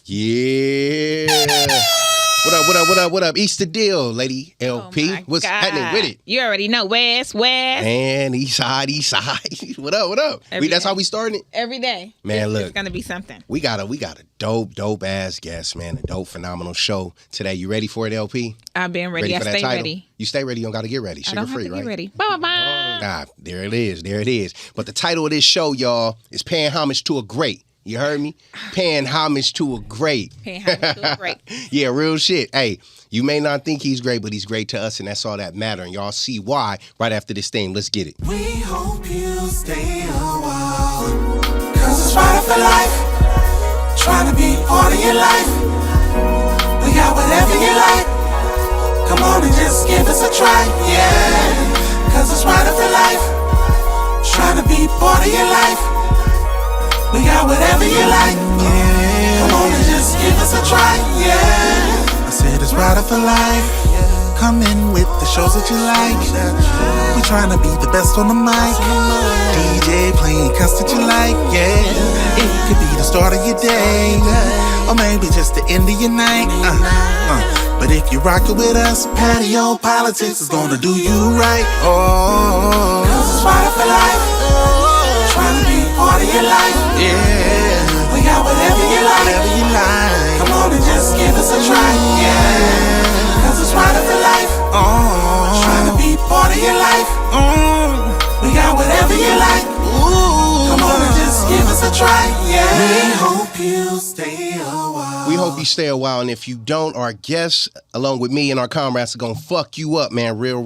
Yeah. What up? East the deal, lady LP. What's happening with it? You already know. West. And East side. What up? That's how we starting it? Every day. Man, look. It's going to be something. We got a dope ass guest, man. A dope, phenomenal show today. You ready for it, LP? I've been ready. I stay ready. You stay ready. You don't got to get ready. Sugar free, right? Get ready. Bye. Ah, there it is. But the title of this show, y'all, is Paying Homage to a Great. You heard me? Paying homage to a great. Yeah, real shit. Hey, you may not think he's great, but he's great to us, and that's all that matters. And y'all see why right after this thing. Let's get it. We hope you stay a while, cause it's right for life. Trying to be part of your life. We got whatever you like. Come on and just give us a try, yeah. Cause it's right for life. Trying to be part of your life. We got whatever you like, yeah. Come on and just give us a try, yeah. I said it's right for life. Come in with the shows that you like. We trying to be the best on the mic. DJ playing cuts that you like, yeah. It could be the start of your day, or maybe just the end of your night. But if you rock it with us, Patio PolitiCz is gonna do you right. Oh, cause it's right for life. Trying to be part of your life, yeah. We got whatever you like. Come on and just give us a try, yeah. Cause it's right for life. Oh, trying to be part of your life. We got whatever you like. Come on and just give us a try, yeah. We hope you stay a while. We hope you stay a while, and if you don't, our guests, along with me and our comrades, are gonna fuck you up, man. Real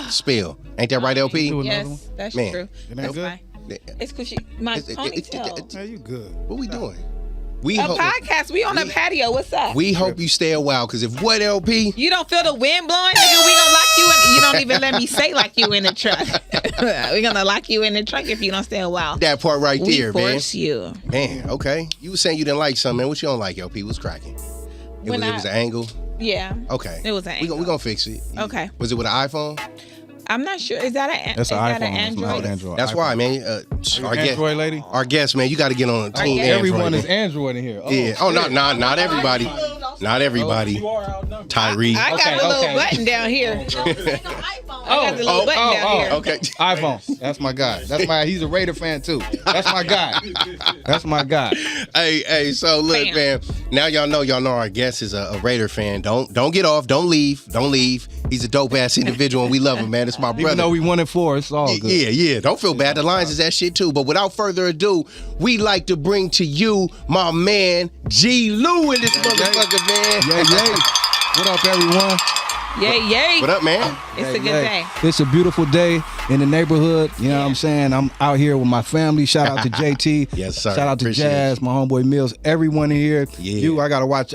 spill. Ain't that right, LP? Yes, that's man. True. That's good? fine. It's because my ponytail. Hey, you good? What we doing? Podcast. We on the patio. What's up? We hope you stay a while, because if what, LP? You don't feel the wind blowing, nigga, we gonna lock you in. You don't even let me say like you in the truck. We gonna lock you in the truck if you don't stay a while. That part right there, man. We force you. Man, okay. You were saying you didn't like something, man. What you don't like, LP? What's cracking? It was an angle? Yeah. Okay. It was an angle. We gonna fix it. Okay. Was it with an iPhone? I'm not sure. Is that an Android? Android. That's why, man. Our Android lady. Our guest, man. You got to get on the team. Everyone Android, is Android in here. Oh, yeah. Oh, not everybody. Not everybody. Tyree. I got a little button down here. I got the little button down here. Okay. iPhone. That's my guy. He's a Raider fan too. That's my guy. Hey. So look, man. Now y'all know our guest is a Raider fan. Don't get off. Don't leave. He's a dope ass individual, and we love him, man. It's my brother. Even though we won it 4, it's all good. Yeah. Don't feel bad. The Lions is that shit too. But without further ado, we like to bring to you my man G-Lew in this motherfucker, man. Yay. What up, everyone? Yay. What up, man? It's a good day. It's a beautiful day in the neighborhood. You know what I'm saying? I'm out here with my family. Shout out to JT. Yes, sir. Shout out to Appreciate Jazz, my homeboy Mills, everyone in here. Yeah. You, I gotta watch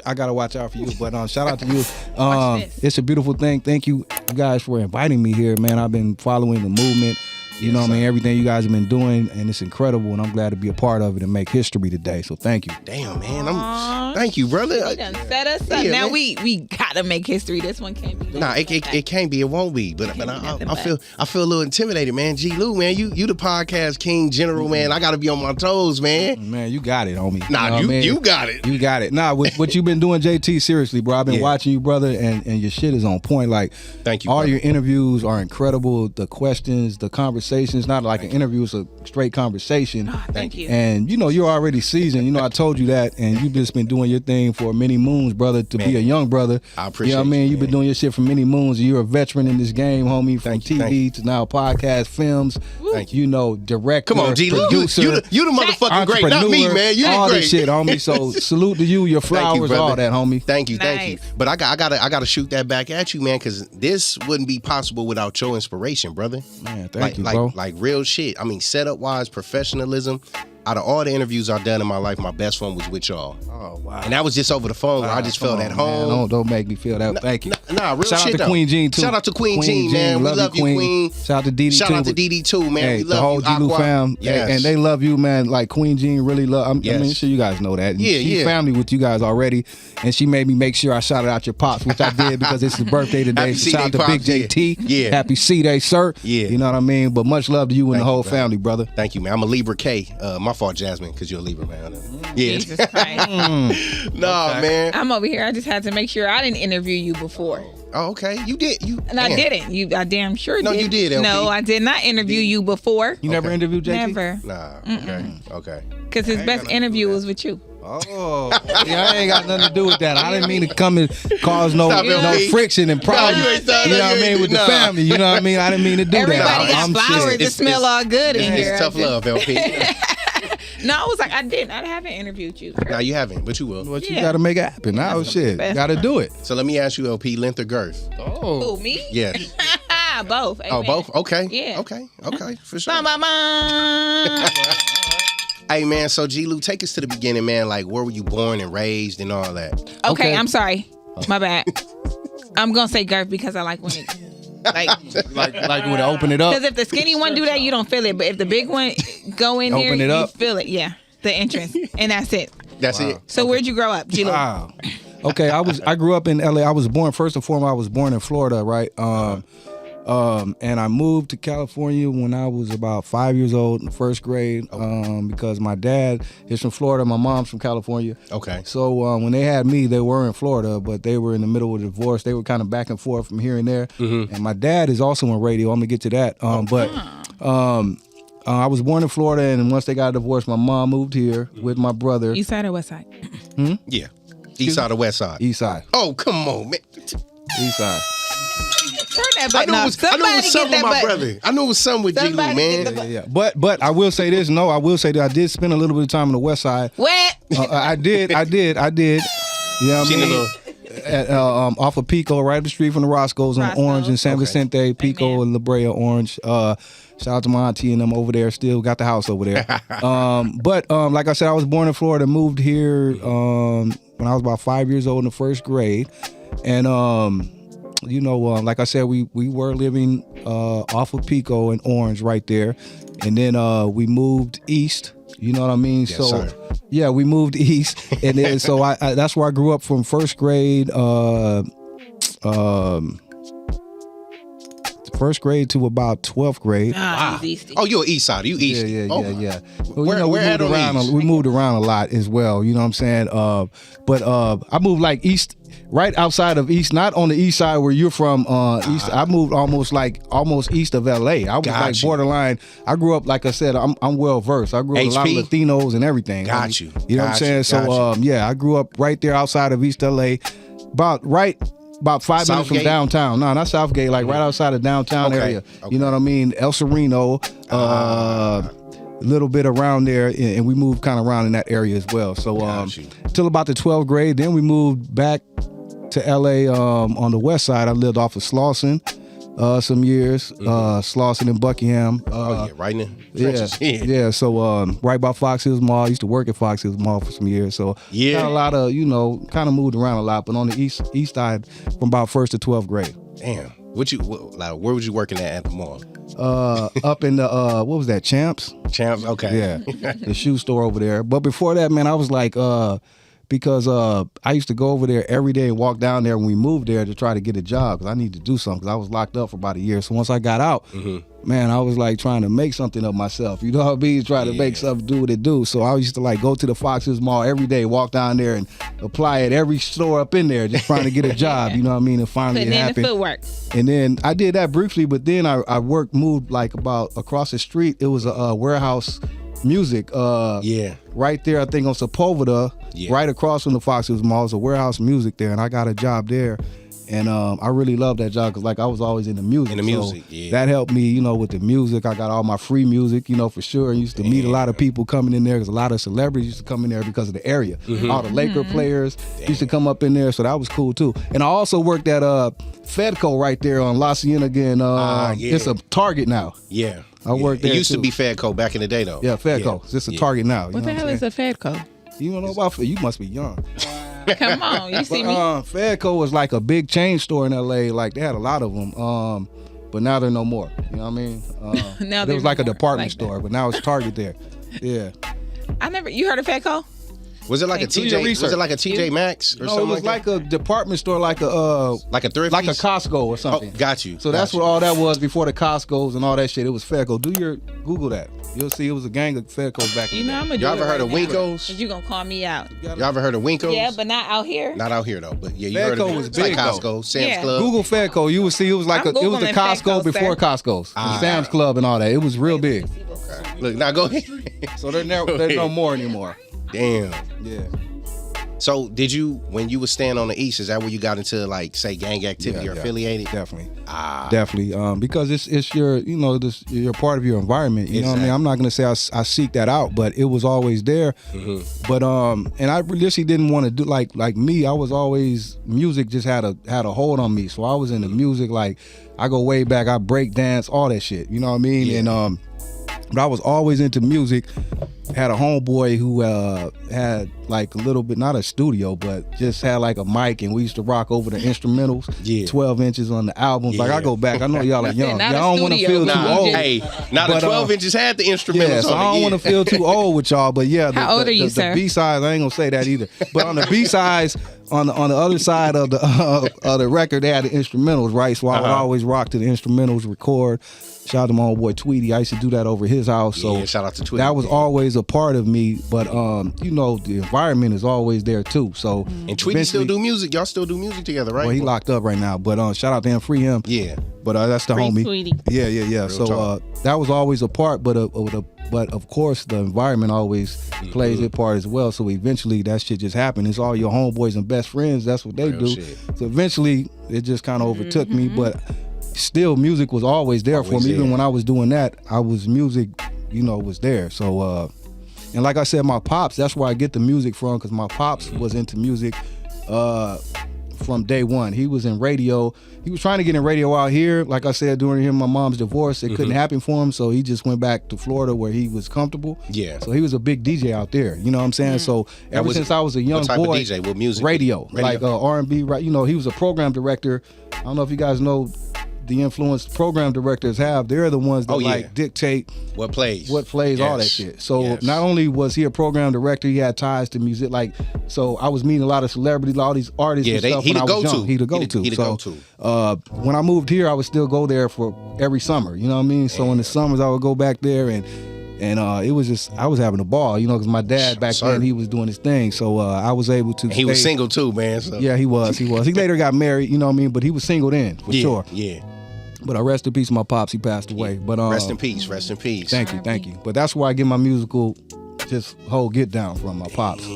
out for you. But shout out to you. Watch this. It's a beautiful thing. Thank you guys for inviting me here, man. I've been following the movement. You know what I mean? Everything you guys have been doing, and it's incredible, and I'm glad to be a part of it and make history today. So thank you. Damn, man. Thank you, brother. You done set us up. Yeah, now man. we gotta make history. This one can't be. Nah, it can't be. It won't be. But I feel a little intimidated, man. G-Lew, man, you the podcast king general, man. I gotta be on my toes, man. Man, you got it, homie. Nah, you got it. You got it. Nah, what you've been doing, JT, seriously, bro. I've been watching you, brother, and your shit is on point. Like, thank you. All brother. your interviews are incredible. The questions, the conversations, not like an interview, it's a straight conversation. Oh, thank you. And you're already seasoned. I told you that, and you've just been doing your thing for many moons, brother. To be a young brother, I appreciate. You know what I mean? You've been doing your shit for many moons, and you're a veteran in this game, homie. From TV to now podcast, films. Thank you. Director, come on, G-Lew. producer, you the motherfucking great, not me, man. You all the great. this shit, homie. So salute to you, your flowers, all that, homie. Thank you. Nice. But I gotta shoot that back at you, man, because this wouldn't be possible without your inspiration, brother. Man, thank you, bro. Like real shit. I mean, setup wise, professionalism. Out of all the interviews I've done in my life, my best one was with y'all. Oh, wow. And that was just over the phone where I just felt at home. Man, don't make me feel that. Thank you. Nah, real Shout shit out to Queen Jean, too. Shout out to Queen Jean, man. We love you, Queen. Shout out to DD, Shout out to DD, too, man. Hey, we love the whole you, G-Lew fam. Yes. And they love you, man. Like, Queen Jean really love. I mean, sure you guys know that. And she's family with you guys already. And she made me make sure I shouted out your pops, which I did because it's his birthday today. Happy Shout out to Pops, Big JT. Yeah. Happy C-Day, sir. Yeah. You know what I mean? But much love to you and the whole family, brother. Thank you, man. I'm a Libra K. My fault, Jasmine, because you're a Libra, man. Yeah. Jesus Christ. Man. I'm over here. I just had to make sure I didn't interview you before. Oh, okay. You did. And I didn't. I damn sure did. No, you did, LP. No, I did not interview you before. You never interviewed JT? Never. Nah. Okay. Because his best interview was with you. Oh, yeah, I ain't got nothing to do with that. I didn't mean to come and cause no friction and problems. you ain't done know what I that. mean with the family. You know what I mean? I didn't mean to do Everybody that. got flowers that smell all good in here. It's tough love, LP. No, I was like, I didn't. I haven't interviewed you. No, you haven't, but you will. But you got to make it happen. Now, shit, got to do it. So let me ask you, LP, length or girth? Who, me? Yes. Both. Oh, both? Okay. Yeah. Okay, for sure. Ba-ba-ba. Hey, man, so G-Lew, take us to the beginning, man. Like, where were you born and raised and all that? Okay, I'm sorry. My bad. I'm going to say girth because I like when it... Like when I open it up. Because if the skinny one do that, you don't feel it. But if the big one go in Open there, it up. you feel it. Yeah, the entrance, and that's it. That's it. So where'd you grow up, G-Lew? Wow. Okay, I grew up in LA. I was born, first and foremost, I was born in Florida, right? And I moved to California when I was about 5 years old in first grade, because my dad is from Florida, my mom's from California. Okay. So when they had me, they were in Florida, but they were in the middle of a divorce. They were kind of back and forth from here and there. And my dad is also in radio. I'm gonna get to that. I was born in Florida, and once they got a divorce, my mom moved here with my brother. East side or west side? Yeah. East side or west side? East side. Oh, come on, man. East side. Turn that button up. I knew it was something with my brother. I knew it was something with G-Lew, man. Yeah. But I will say this. No, I will say that I did spend a little bit of time on the west side. What? I did. You know what I mean? Off of Pico, right up the street from the Roscoe's on Orange and San Vicente, Pico and La Brea, Orange. Shout out to my auntie and them over there. Still got the house over there. But like I said, I was born in Florida. Moved here when I was about 5 years old in the first grade, and like I said, we were living off of Pico and Orange right there, and then we moved east. You know what I mean? Yes, so sir. yeah, we moved east, and then so I that's where I grew up from first grade. First grade to about 12th grade. Wow. Oh, you're east side. You east. Yeah. Well, where at on east? We moved around a lot as well. You know what I'm saying? But I moved like east, right outside of east, not on the east side where you're from. East. I moved almost east of LA. I was like borderline. I grew up, like I said, I'm well versed. I grew up with a lot of Latinos and everything. Got you. You know what I'm saying? So I grew up right there outside of East LA, about 5 minutes from downtown. No, not Southgate, like right outside of downtown area. You know what I mean? El Sereno, a little bit around there, and we moved kind of around in that area as well. So till about the 12th grade, then we moved back to LA on the west side. I lived off of Slauson some years, Slauson and Buckingham. Right in the trenches. So right by Fox Hills Mall. I used to work at Fox Hills Mall for some years. So got a lot of, kind of moved around a lot, but on the east side from about 1st to 12th grade. Damn. Where was you working at the mall? Up in the what was that, Champs? Champs, okay. Yeah, the shoe store over there. But before that, man, I was like, because I used to go over there every day and walk down there when we moved there to try to get a job because I needed to do something because I was locked up for about a year. So once I got out, man, I was like trying to make something of myself. You know what I mean? Trying to make something do what it do. So I used to like go to the Fox Hills Mall every day, walk down there and apply at every store up in there, just trying to get a job. You know what I mean? And finally it happened. Putting in the footwork. And then I did that briefly, but then I moved like about across the street. It was a warehouse music. Right there, I think on Sepulveda, right across from the Fox Hills Mall, is a warehouse music there, and I got a job there. And I really loved that job because, like, I was always into music. So that helped me, with the music. I got all my free music, for sure. And used to meet a lot of people coming in there because a lot of celebrities used to come in there because of the area. All the Laker players used to come up in there, so that was cool too. And I also worked at Fedco right there on La Cienega, and it's a Target now. Yeah. I worked there. It used to be Fedco back in the day, though. Yeah, Fedco. It's just a Target now. What the hell is a Fedco? You don't know about You must be young. Come on, you see me. Fedco was like a big chain store in LA. Like they had a lot of them. But now they're no more. You know what I mean? Now it was like a department store, but now it's Target there. Yeah. You heard of Fedco? Was it like a TJ? Was it like a TJ Maxx or something? No, it was like a department store, like a thrift, like a Costco or something. Oh, got you. So that's what all that was before the Costco's and all that shit. It was Fedco. Google that. You'll see it was a gang of Fedco's back in the day. I'm gonna do Y'all ever heard of Winko's? Cause you gonna call me out. Y'all ever heard of Winko's? Yeah, but not out here. Not out here though. But yeah, you Fedco heard of it. was It's like big, Costco, Sam's Club. Google Fedco. You would see it was like it was the Costco Fedco, before sir. Costco's, and Sam's Club and all that. It was real big. Okay. Look, now go ahead. So they're no more anymore. Damn. Yeah. So did you, when you was staying on the East, is that where you got into like say gang activity or affiliated? Definitely. Definitely. Because it's your, you're part of your environment. You know what I mean? I'm not gonna say I seek that out, but it was always there. Mm-hmm. But and I really didn't want to do like me. I was always, music just had a hold on me. So I was into music. Like I go way back. I break dance, all that shit. You know what I mean? Yeah. And but I was always into music. Had a homeboy who had like a little bit, not a studio, but just had like a mic, and we used to rock over the instrumentals. Yeah. 12 inches on the albums. Yeah. Like I go back, I know y'all are young. Y'all don't want to feel too old. Hey, now the 12 inches had the instrumentals. Yeah, so I don't want to feel too old with y'all, but yeah. How old are you, sir? The B-sides, I ain't gonna say that either. But on the B-sides, on the other side of the record, they had the instrumentals, right? So I would always rock to the instrumentals, record. Shout out to my old boy Tweety. I used to do that over his house. So yeah, shout out to Tweety. That was always a part of me. But the environment is always there too. So and Tweety still do music. Y'all still do music together, right? Well, he locked up right now. But shout out to him, free him. Yeah. But that's the free homie. Tweety. Yeah. Real so that was always a part. But of course the environment always plays a part as well. So eventually that shit just happened. It's all your homeboys and best friends. That's what they do. Shit. So eventually it just kind of overtook me. But still, music was always there for me. Even when I was doing that, music, was there. So, and like I said, my pops, that's where I get the music from, because my pops was into music from day one. He was in radio. He was trying to get in radio out here. Like I said, during my mom's divorce, it couldn't happen for him, so he just went back to Florida where he was comfortable. Yeah. So he was a big DJ out there. You know what I'm saying? So ever since I was a young boy, what type of DJ? What music? Radio. Like R&B. Right? He was a program director. I don't know if you guys know the influence program directors have. They're the ones that dictate what plays, all that shit. So not only was he a program director, he had ties to music. Like, so I was meeting a lot of celebrities, all these artists and stuff when I was young. He the go-to. When I moved here, I would still go there for every summer. You know what I mean? So in the summers, I would go back there and it was just, I was having a ball, because my dad back then, he was doing his thing. So I was able to He was single too, man. So. Yeah, he was. He later got married, you know what I mean? But he was singled in, for sure. Yeah. But I rest in peace, my pops. He passed away. But rest in peace. Thank you. But that's where I get my musical whole get down from, my pops.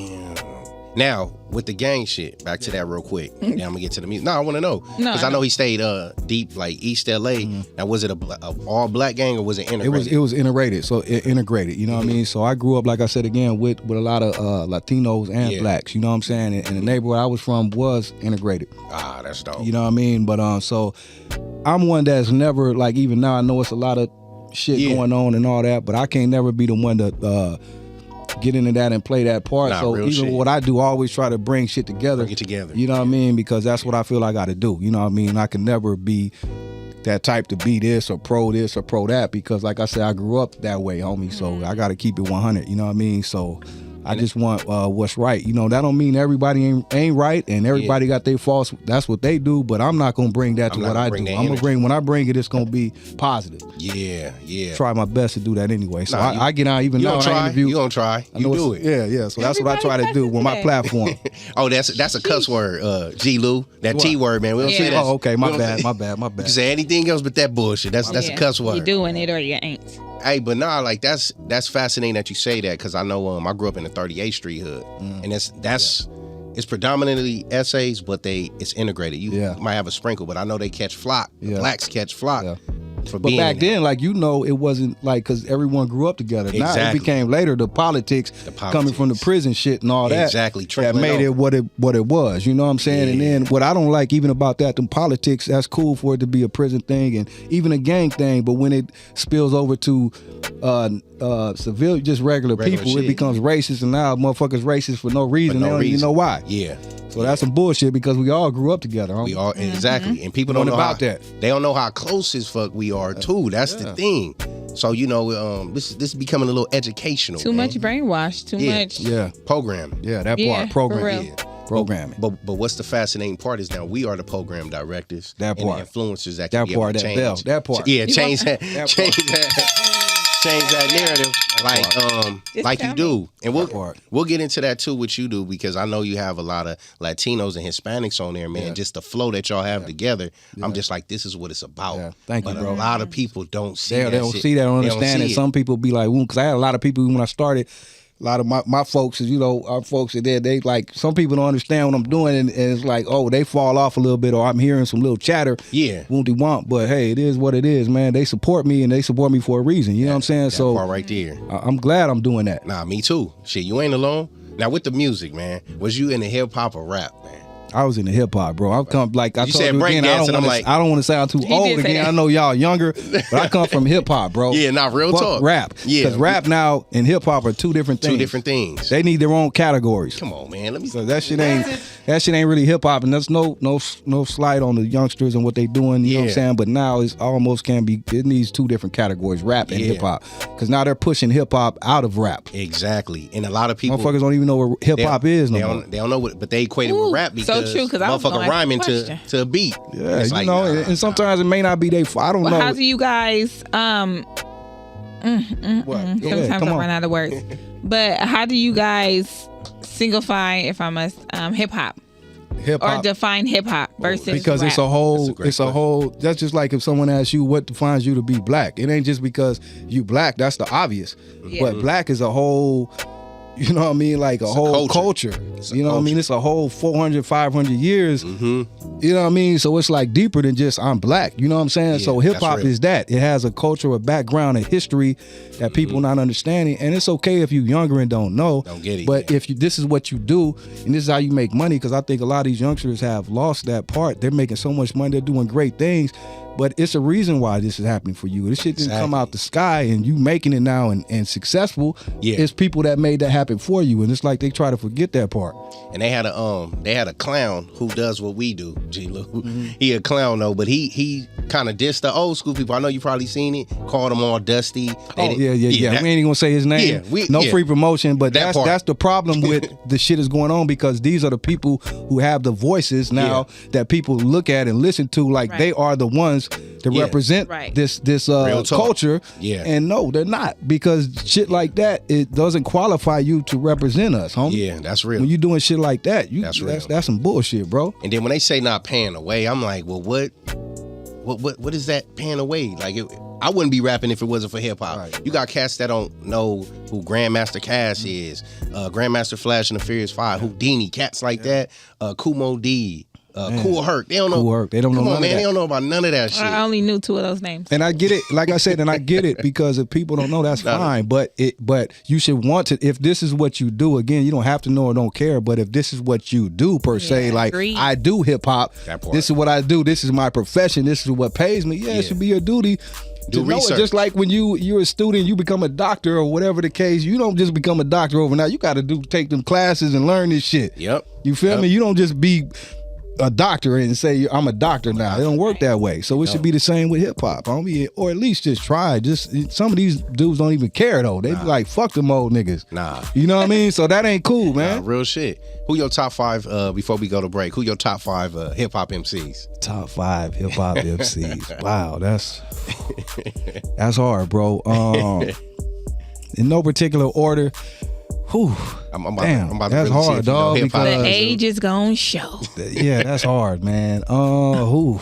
Now with the gang shit, back to that real quick. Now I'm gonna get to the music. No, I want to know because I know he stayed deep, like East LA. Now was it a all black gang or was it integrated? It was integrated. So it integrated. You know what I mean? So I grew up, like I said again, with a lot of Latinos and blacks. You know what I'm saying? And the neighborhood I was from was integrated. Ah, that's dope. You know what I mean? But so I'm one that's never, like, even now I know it's a lot of shit going on and all that, but I can't never be the one to get into that and play that part. So even what I do, I always try to bring shit together. Bring it together. You know what I mean? Because that's what I feel I got to do. You know what I mean? I can never be that type to be this or pro that, because like I said, I grew up that way, homie. So I got to keep it 100. You know what I mean? So I just want what's right. That don't mean everybody ain't right and everybody got their faults. That's what they do, but I'm not gonna bring that to what I do. I'm gonna bring, when I bring it, it's gonna be positive. Yeah. Try my best to do that anyway. So I get out, even though I interview. You gonna try? You do it. Yeah. So that's what I try to do with my platform. Oh, that's a cuss word, G-Lew. That T word, man. We don't say that. Oh, okay. My bad. You can say anything else but that bullshit. That's a cuss word. You doing it or you ain't. Hey, but nah, like that's fascinating that you say that, because I know I grew up in the 38th Street hood, and it's predominantly essays, but it's integrated. You might have a sprinkle, but I know they catch flock. The blacks catch flock. Yeah. But back then, like, it wasn't like, because everyone grew up together. Exactly. Now it became later the politics coming from the prison shit and all that. Exactly. That made it what it was. You know what I'm saying? Yeah. And then what I don't like even about that, the politics, that's cool for it to be a prison thing and even a gang thing. But when it spills over to civilian, just regular people, shit, it becomes racist, and now motherfuckers racist for no reason. They don't even know why. Yeah. So that's some bullshit, because we all grew up together. Huh? We all exactly, and people don't know about that. They don't know how close as fuck we are too. That's the thing. So this is becoming a little educational. Too much brainwash. Too much. Yeah. Programming. Yeah, that part. Programming. Yeah. Programming. But what's the fascinating part is now we are the program directors. That part. And the influencers that That can part. be able to That change. bell. That part. Yeah, change that. That Change that. Change that narrative, like you do, and we'll get into that too. What you do, because I know you have a lot of Latinos and Hispanics on there, man. Yeah. Just the flow that y'all have together, I'm just like, this is what it's about. Yeah. Thank you, bro. A lot of people don't see They that. don't see that, don't understand it. Some people be like, because I had a lot of people when I started. A lot of my folks is, our folks are there. They like, some people don't understand what I'm doing, and it's like, oh, they fall off a little bit, or I'm hearing some little chatter. Yeah. Want, but hey, it is what it is, man. They support me, and they support me for a reason. You know what I'm saying? So part right there. I'm glad I'm doing that. Nah, me too. Shit, you ain't alone. Now with the music, man, was you in the hip hop or rap, man? I was in the hip hop, bro. I come I told you again. I don't want to sound too old again. I know y'all younger, but I come from hip hop, bro. Yeah, not real talk. Rap, because rap now and hip hop are two different things. Two different things. They need their own categories. Come on, man. Let me. So that shit ain't really hip hop, and there's no slight on the youngsters and what they doing. You know what I'm saying? But now it's almost can be. It needs two different categories: rap and hip hop, because now they're pushing hip hop out of rap. Exactly, and a lot of people, motherfuckers don't even know what hip hop is. They don't know what, but they equate it with rap because so true. Because I was rhyming to a beat. Yeah, and sometimes it may not be I don't know. How do you guys What? sometimes I run out of words. But how do you guys signify, if I must, hip hop? Or define hip hop versus because rap? It's a whole. That's just like if someone asks you what defines you to be black. It ain't just because you black. That's the obvious. Yeah. But black is a whole. You know what I mean? Like a whole culture. You know what I mean? It's a whole 400, 500 years. Mm-hmm. You know what I mean? So it's like deeper than just I'm black. You know what I'm saying? Yeah, so hip hop is that. It has a culture, a background, a history that people not understanding. And it's okay if you're younger and don't know. Don't get it. But if this is what you do and this is how you make money, because I think a lot of these youngsters have lost that part. They're making so much money. They're doing great things. But it's a reason why this is happening for you. This shit didn't come out the sky, and you making it now and successful. Yeah. It's people that made that happen for you, and it's like they try to forget that part. And they had a clown who does what we do, G-Lew. Mm-hmm. He a clown though, but he kind of dissed the old school people. I know you probably seen it. Called them all dusty. Yeah. We ain't even gonna say his name. Yeah, free promotion, but that's the problem with the shit is going on, because these are the people who have the voices now that people look at and listen to, like they are the ones to represent this culture. Yeah. And no, they're not, because shit like that, it doesn't qualify you to represent us, homie. Yeah, that's real. When you doing shit like that, that's some bullshit, bro. And then when they say not paying away, I'm like, well, what is that paying away? Like, I wouldn't be rapping if it wasn't for hip hop. Right. You got cats that don't know who Grandmaster Cass is, Grandmaster Flash and the Furious Five, Houdini, cats like that, Kumo D. Cool Herc. They don't know. Cool Herc. They don't know. Come on, man. They don't know about none of that shit. I only knew 2 of those names. And I get it. Like I said, and I get it, because if people don't know, that's fine. But you should want to. If this is what you do, again, you don't have to know or don't care. But if this is what you do per se, like I do hip hop. This is what I do. This is my profession. This is what pays me. Yeah, it should be your duty. Do research. Just like when you're a student, you become a doctor or whatever the case. You don't just become a doctor overnight. You got to take them classes and learn this shit. Yep. You feel me? You don't just be a doctor and say I'm a doctor now. It don't work that way. So it should be the same with hip hop, homie. Or at least just try. Just some of these dudes don't even care though. They be like, fuck them old niggas. Nah. You know what I mean? So that ain't cool, man. Real shit. Who your top 5 before we go to break? Who your top 5 hip hop MCs? Top 5 hip hop MCs. Wow, that's hard, bro. In no particular order. Whew. I'm about that's to really hard, dog. Because the age is gonna show. Yeah, that's hard, man. Who?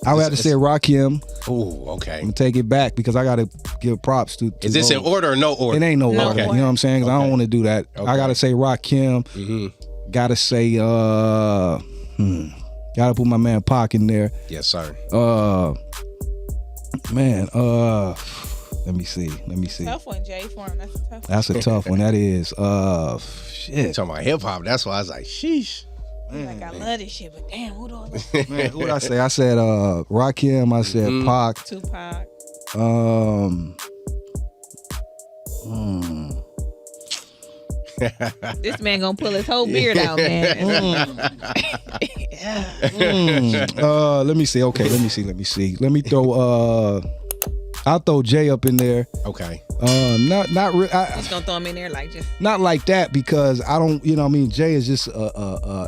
I would have to say Rakim. Oh, okay. I'm gonna take it back because I gotta give props to. Is this in order or no order? It ain't no order. Okay. You know what I'm saying? I don't want to do that. Okay. I gotta say Rakim. Mm-hmm. Gotta say gotta put my man Pac in there. Yes, sir. Let me see. Tough one, Jay. For him, that's a tough one. That's a tough one. That is. Shit. You're talking about hip hop. That's why I was like, sheesh. Like, I love this shit, but damn, who do I love? Man, who did I say? I said Rakim. I said Pac. Tupac. This man gonna pull his whole beard out, man. Let me see. Okay, let me see. Let me throw I'll throw Jay up in there. Okay. Not really. Just gonna throw him in there like just. Not like that because I don't. You know, what I mean, Jay is just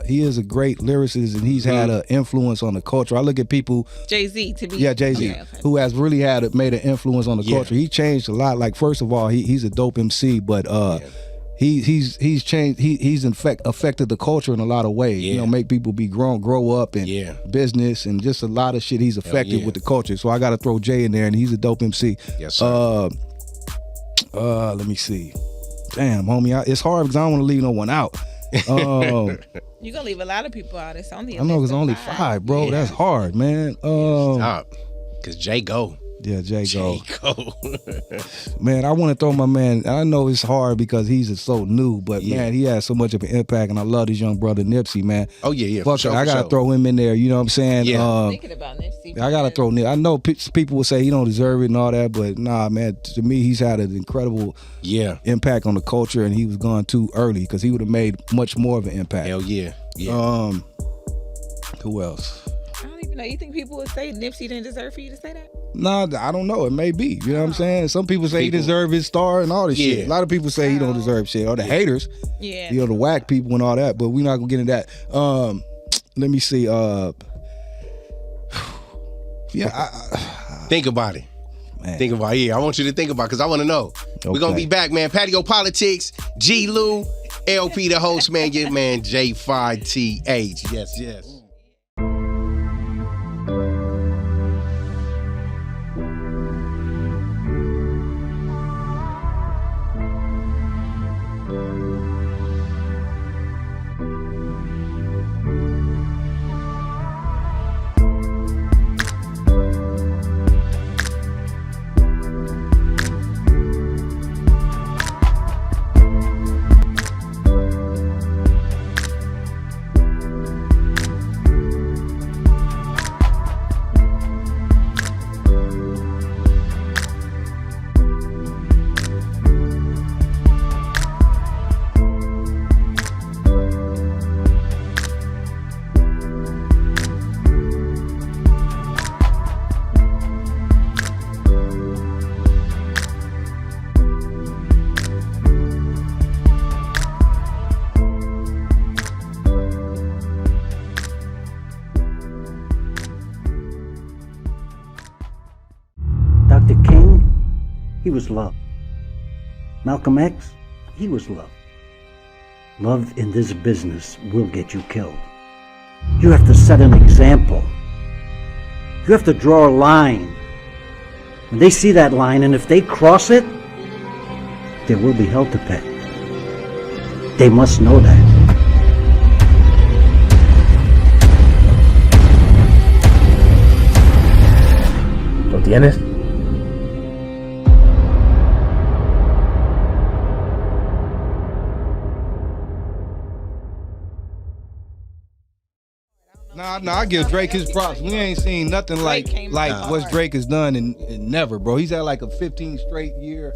he is a great lyricist and he's had an influence on the culture. I look at people. Jay-Z to be. Yeah, Jay-Z, okay. Who has really made an influence on the culture. He changed a lot. Like first of all, he's a dope MC, but he's changed. He's in fact affected the culture in a lot of ways. You know, make people grow up in business and just a lot of shit. He's affected with the culture. So I got to throw Jay in there, and he's a dope MC. Yes, sir. Let me see. Damn, homie, it's hard because I don't want to leave no one out. You're gonna leave a lot of people out. It's only I know it's only 5, bro. That's hard, man. Stop, because Jay go. Yeah, Jay go. Man, I want to throw my man. I know it's hard because he's so new, but man, he has so much of an impact, and I love his young brother Nipsey, man. Oh yeah. Fuck, I gotta throw him in there. You know what I'm saying? Yeah. Thinking about Nipsey. I gotta throw Nipsey. I know people will say he don't deserve it and all that, but nah, man. To me, he's had an incredible impact on the culture, and he was gone too early because he would have made much more of an impact. Hell yeah. Who else? I don't even know. You think people would say Nipsey didn't deserve for you to say that? Nah, I don't know. It may be. You know what I'm saying? Some people say he deserve his star and all this shit. A lot of people say he don't deserve shit. Or the haters. Yeah. You know, the whack people and all that. But we're not gonna get into that. Let me see. Think about it. Man. Think about it. I want you to think about it because I want to know. Okay. We're gonna be back, man. Patio PolitiCz, G-Lew, LP the host, man. Your man J5TH. Yes. He was loved. Malcolm X, he was loved. Love in this business will get you killed. You have to set an example. You have to draw a line. When they see that line, and if they cross it, there will be hell to pay. They must know that. ¿Lo tienes? Nah, I give Drake his props. We ain't seen nothing like what Drake has done in never, bro. He's had like a 15 straight years.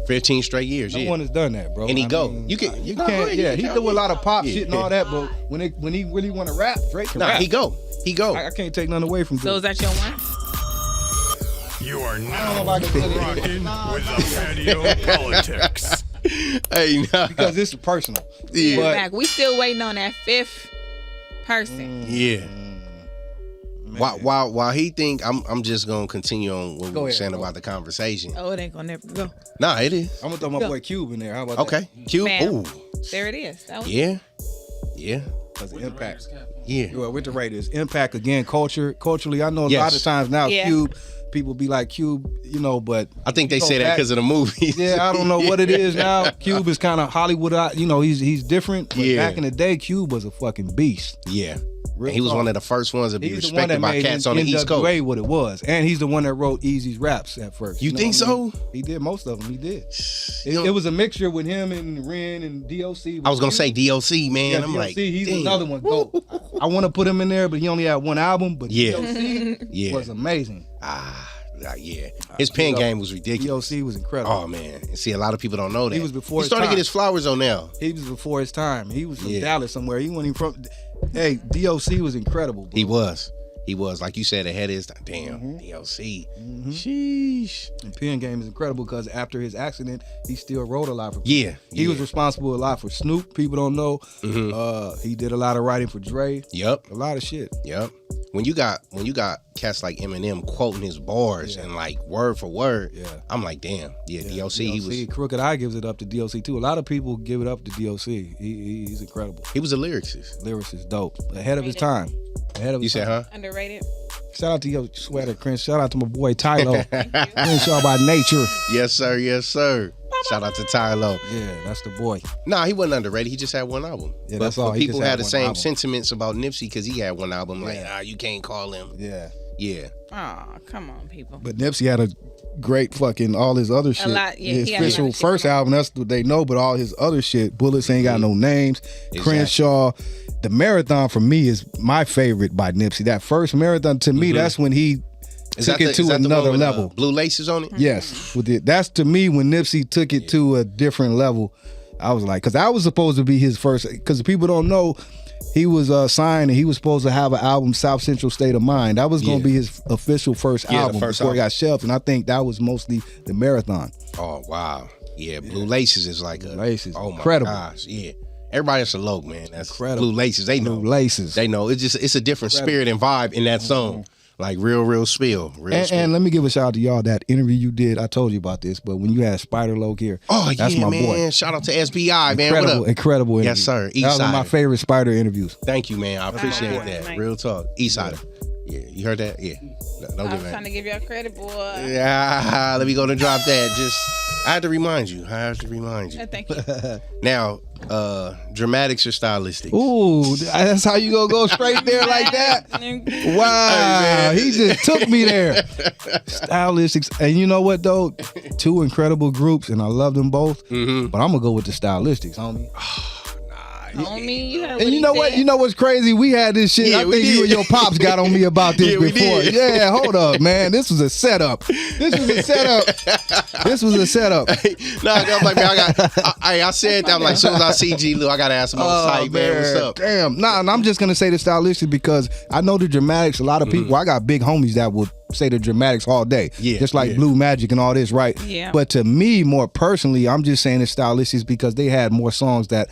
No one has done that, bro. And he you can't. He do a lot of pop shit and all that, but when he really want to rap, Drake can rap. He go. I can't take nothing away from Drake. So is that your one? You are now rocking with the Patio PolitiCz. Hey, nah. Because this is personal. Yeah. We still waiting on that 5th person. Yeah. While he think I'm just gonna continue on what we were saying about the conversation. Oh, it ain't gonna never go. Nah, it is. I'm gonna throw my boy Cube in there. How about that? Cube. Bam. Ooh. There it is. Yeah. Because the impact. Yeah. Well, with the Raiders, impact again, culturally. I know a lot of times now Cube. People be like Cube, you know, but I think they say that because of the movies. Yeah, I don't know what it is now. Cube is kind of Hollywood, you know, he's different. But back in the day, Cube was a fucking beast. Yeah. He was one of the first ones to be respected by cats on the East Coast. NWA what it was. And he's the one that wrote Eazy's raps at first. You think so? He did most of them. He did. It was a mixture with him and Ren and DOC. I was going to say DOC, man. Yeah, I'm DOC, like, he's damn. another one. I want to put him in there, but he only had one album. But DOC was amazing. Yeah. His pen game was ridiculous. DOC was incredible. Oh, man. And see, a lot of people don't know that. He was before his time. He started to get his flowers on now. He was before his time. He was from Dallas somewhere. He wasn't even from... Hey, DOC was incredible, bro. He was. He was, like you said, ahead of his time. Damn, DLC. Sheesh. And Pen Game is incredible because after his accident, he still wrote a lot for people. Yeah. He was responsible a lot for Snoop. People don't know. He did a lot of writing for Dre. Yep. A lot of shit. Yep. When you got cats like Eminem quoting his bars and like word for word, I'm like, damn. Yeah, DLC. He was. Crooked Eye gives it up to DLC too. A lot of people give it up to DLC. He's incredible. He was a lyricist. Lyricist, dope. Ahead of his time. You said, huh? Underrated. Shout out to your sweater, Chris. Shout out to my boy Tylo. Crenshaw by nature. Yes, sir. Yes, sir. Shout out to Tylo. Yeah, that's the boy. Nah, he wasn't underrated. He just had one album. Yeah, that's all. People had the same sentiments about Nipsey because he had one album. Like, you can't call him. Yeah. Yeah. Oh, come on, people. But Nipsey had a great fucking all his other shit. A lot, yeah. His official first album, that's what they know, but all his other shit, Bullets Ain't Got No Names, Crenshaw. The Marathon for me is my favorite by Nipsey. That first Marathon, to me, that's when he took it to another level. Blue Laces on it? Yes. That's to me when Nipsey took it to a different level. I was like, because that was supposed to be his first, because people don't know, he was signed and he was supposed to have an album, South Central State of Mind. That was going to be his official first album before he got shelved. And I think that was mostly the Marathon. Oh, wow. Yeah, Blue Laces is like Laces. Oh, my incredible. gosh. Yeah. Everybody that's a loc, man. That's incredible. Blue Laces. They know. Blue Laces. They know. It's a different spirit and vibe in that song. Like real spill. And let me give a shout out to y'all. That interview you did, I told you about this, but when you had Spider Loc here, that's my man. boy. Shout out to SBI, man. What up? Incredible interview. Yes, sir. That was one of my favorite Spider interviews. Thank you, man. I appreciate that. Real talk. Eastside. Yeah, you heard that? Yeah. I was trying to give y'all credit, boy. Yeah, let me go and drop that. I had to remind you. Thank you. Now, dramatics or stylistic? Ooh, that's how you gonna go straight there like that? Wow, he just took me there. Stylistics, and you know what though? Two incredible groups, and I love them both. But I'm gonna go with the stylistics, homie. Homie, you heard and you know what? You know what's crazy? We had this shit. I think you and your pops got on me about this before. Yeah, hold up, man. This was a setup. Nah, I'm like, man, I said that. I'm like, as soon as I see G-Lew, I gotta ask him on site, man. What's up? Damn. Nah, and I'm just gonna say the stylistic because I know the dramatics. A lot of people. I got big homies that would say the dramatics all day. Yeah. Just like Blue Magic and all this, right? Yeah. But to me, more personally, I'm just saying the stylistics because they had more songs that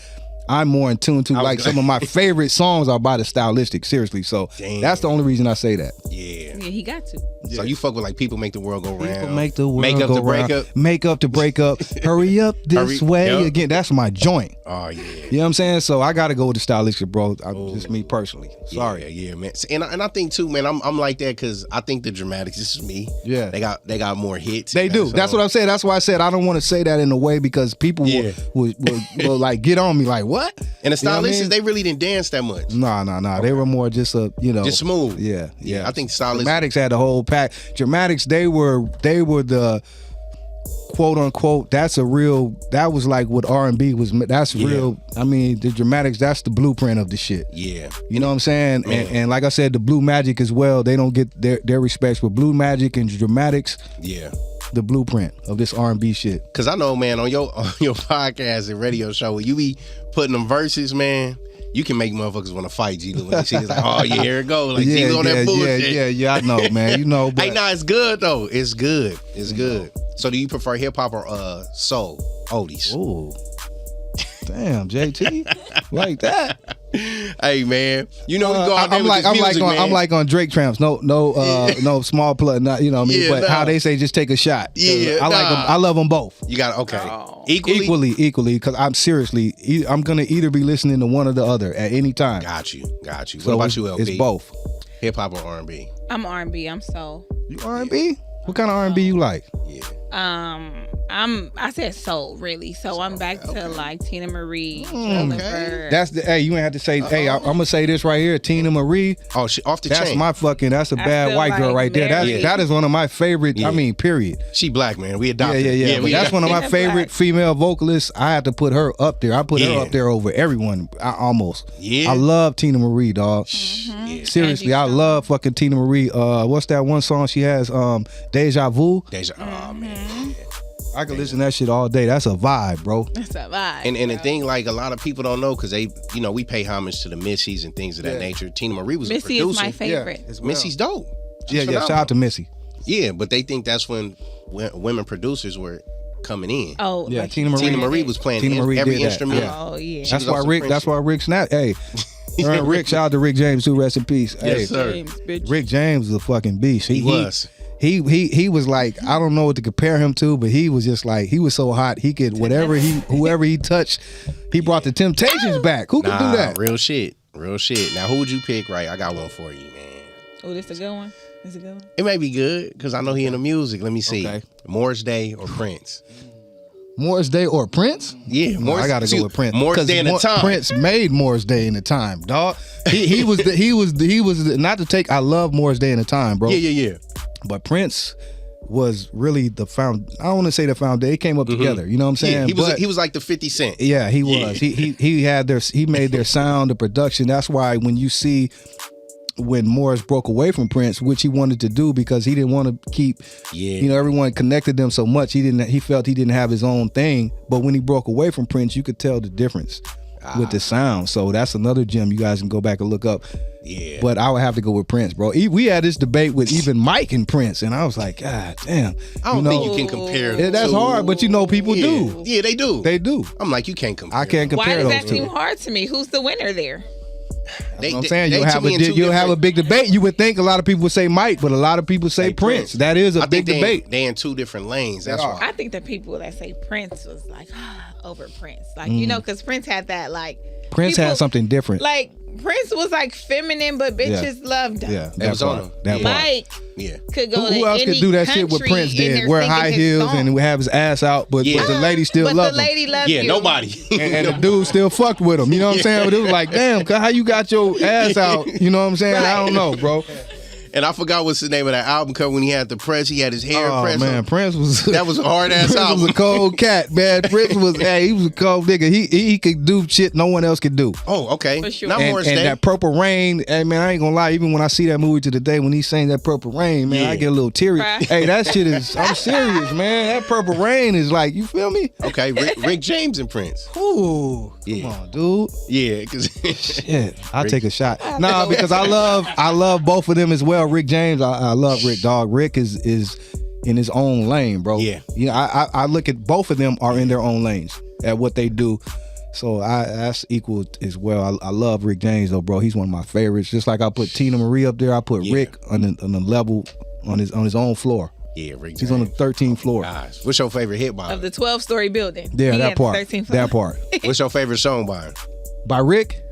I'm more in tune to. Like some of my favorite songs are by the stylistic, seriously. So that's the only reason I say that. Yeah, he got to. So you fuck with like People Make the World Go Round. People Make the World Go Round. Make up to break up. Hurry up this way. Again, that's my joint. Oh, yeah. You know what I'm saying? So I got to go with the stylistic, bro. Just me personally. Sorry. Yeah, man. And I think too, man, I'm like that because I think the dramatics, this is me. Yeah. They got more hits. They do. That's what I'm saying. That's why I said I don't want to say that in a way because people will like get on me like, what? And the stylists, they really didn't dance that much. Nah. They were more just just smooth. Yeah. I think stylists. Dramatics had the whole pack. Dramatics, they were the quote unquote. That was like what R&B was. That's real. I mean, the Dramatics. That's the blueprint of the shit. Yeah. You know what I'm saying? And like I said, the Blue Magic as well. They don't get their respects for Blue Magic and Dramatics. Yeah. The blueprint of this R&B shit. Cause I know, man, on your podcast and radio show, when you be putting them verses, man, you can make motherfuckers want to fight G-Lew. When they see it's like, oh yeah, here it go. Like G-Lew on that bullshit. Yeah, I know, man. You know, but hey, nah, it's good though. It's good. So do you prefer hip hop or soul? Oldies. Ooh. Damn, JT. Like that. Hey man, you know we go out there I'm like on Drake tramps. No small plug. Not, you know what I mean. But how they say just take a shot. Yeah, I like them. I love them both. You got equally. Because I'm seriously, I'm gonna either be listening to one or the other at any time. Got you. What So about you, LP? It's both. Hip hop or R&B? I'm R&B. I'm soul. You R&B? What kind of R&B you like? Yeah. I said soul really, so I'm back to like Tina Marie. Okay. That's you ain't have to say. Hey, I'm gonna say this right here, Tina Marie. Oh, she off the that's chain. That's a bad white girl right there. That is one of my favorite. I mean, period. She black, man. We adopted. Yeah. That's one of my favorite female vocalists. I had to put her up there. I put her up there over everyone. Almost. Yeah. I love Tina Marie, dog. Mm-hmm. Seriously, I love fucking Tina Marie. What's that one song she has? Deja Vu. Oh man. I could listen to that shit all day. That's a vibe, bro. That's a vibe. And the thing, like, a lot of people don't know because they, we pay homage to the Missies and things of that nature. Tina Marie was a producer. Missy is my favorite. Yeah, Missy's dope. Yeah. Shout out to Missy. Yeah, but they think that's when women producers were coming in. Oh, yeah. like Tina Marie was playing every instrument. Yeah. Oh yeah. That's why Rick snapped. Hey. Rick, shout out to Rick James too. Rest in peace. Yes, sir. Rick James was a fucking beast. He was. He was like, I don't know what to compare him to, but he was just like, he was so hot. He could whoever he touched, he brought the Temptations back. Who could do that? Real shit. Now, who would you pick? Right, I got one for you, man. Oh, this a good one. It may be good because I know he into music. Let me see. Okay. Morris Day or Prince. Morris Day or Prince? Yeah, I gotta go with Prince. Morris Day in the time. Prince made Morris Day in the time, dog. He was not to take. I love Morris Day in the time, bro. Yeah. But Prince was really the I don't want to say the foundation. They came up together. You know what I'm saying? Yeah, he was like the 50 Cent. Yeah, he was. He made their sound, the production. That's why when you see. When Morris broke away from Prince, which he wanted to do because he didn't want to keep, everyone connected them so much. He felt he didn't have his own thing. But when he broke away from Prince, you could tell the difference with the sound. So that's another gem you guys can go back and look up. Yeah. But I would have to go with Prince, bro. We had this debate with even Mike and Prince, and I was like, God damn. I don't think you can compare. That's hard, but people do. Yeah, they do. They do. I'm like, you can't compare. I can't compare those two. Why does that seem hard to me? Who's the winner there? I'm saying you'll have a big debate. You would think a lot of people would say Mike, but a lot of people say Prince. That is a big debate. They in two different lanes. That's why. I think the people that say Prince was like over Prince, like because Prince had that like. Prince had something different. Like Prince was like feminine, but bitches loved him. Yeah, that was on him. That Mike could go. Who else could do that shit what Prince did? Wear high heels and have his ass out, but the lady still loved him. The lady loved you. Nobody. and the dude still fucked with him. You know what I'm saying? But it was like, damn, how you got your ass out? You know what I'm saying? Right. I don't know, bro. And I forgot what's the name of that album cover when he had the press. He had his hair pressed. Oh man, Prince was that was a hard ass album. Prince was a cold cat, man. Prince was he was a cold nigga. He could do shit no one else could do. Oh, okay. For sure. Not Morris Day. And that Purple Rain, hey man, I ain't gonna lie. Even when I see that movie to the day when he sang that Purple Rain, man, I get a little teary. Right. Hey, that shit is. I'm serious, man. That Purple Rain is like, you feel me? Okay, Rick James and Prince. Ooh, come on, dude. Yeah, because shit, I'll take a shot. No, because I love both of them as well. Rick James, I love Rick, dog. Rick is in his own lane, bro. Yeah. You know, I look at both of them are in their own lanes at what they do. So that's equal as well. I love Rick James though, bro. He's one of my favorites. Just like I put Tina Marie up there, I put Rick on the level on his own floor. Yeah, Rick James. He's on the 13th floor. Gosh. What's your favorite hit by him? Of the 12-story building. Yeah, that part. That part. What's your favorite song by him? By Rick?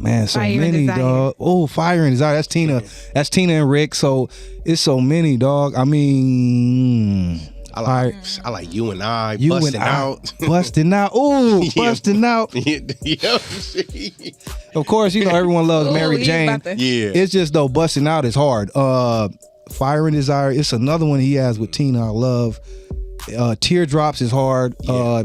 Man, so Fire many, dog. Oh, Fire and Desire. That's Tina. That's Tina and Rick. So it's so many, dog. I mean, I like You and I, Busting Out. Busting Out. Ooh, Busting Out. Of course, you know everyone loves Mary Jane. Yeah. It's just though Busting Out is hard. Fire and Desire. It's another one he has with Tina. I love. Teardrops is hard.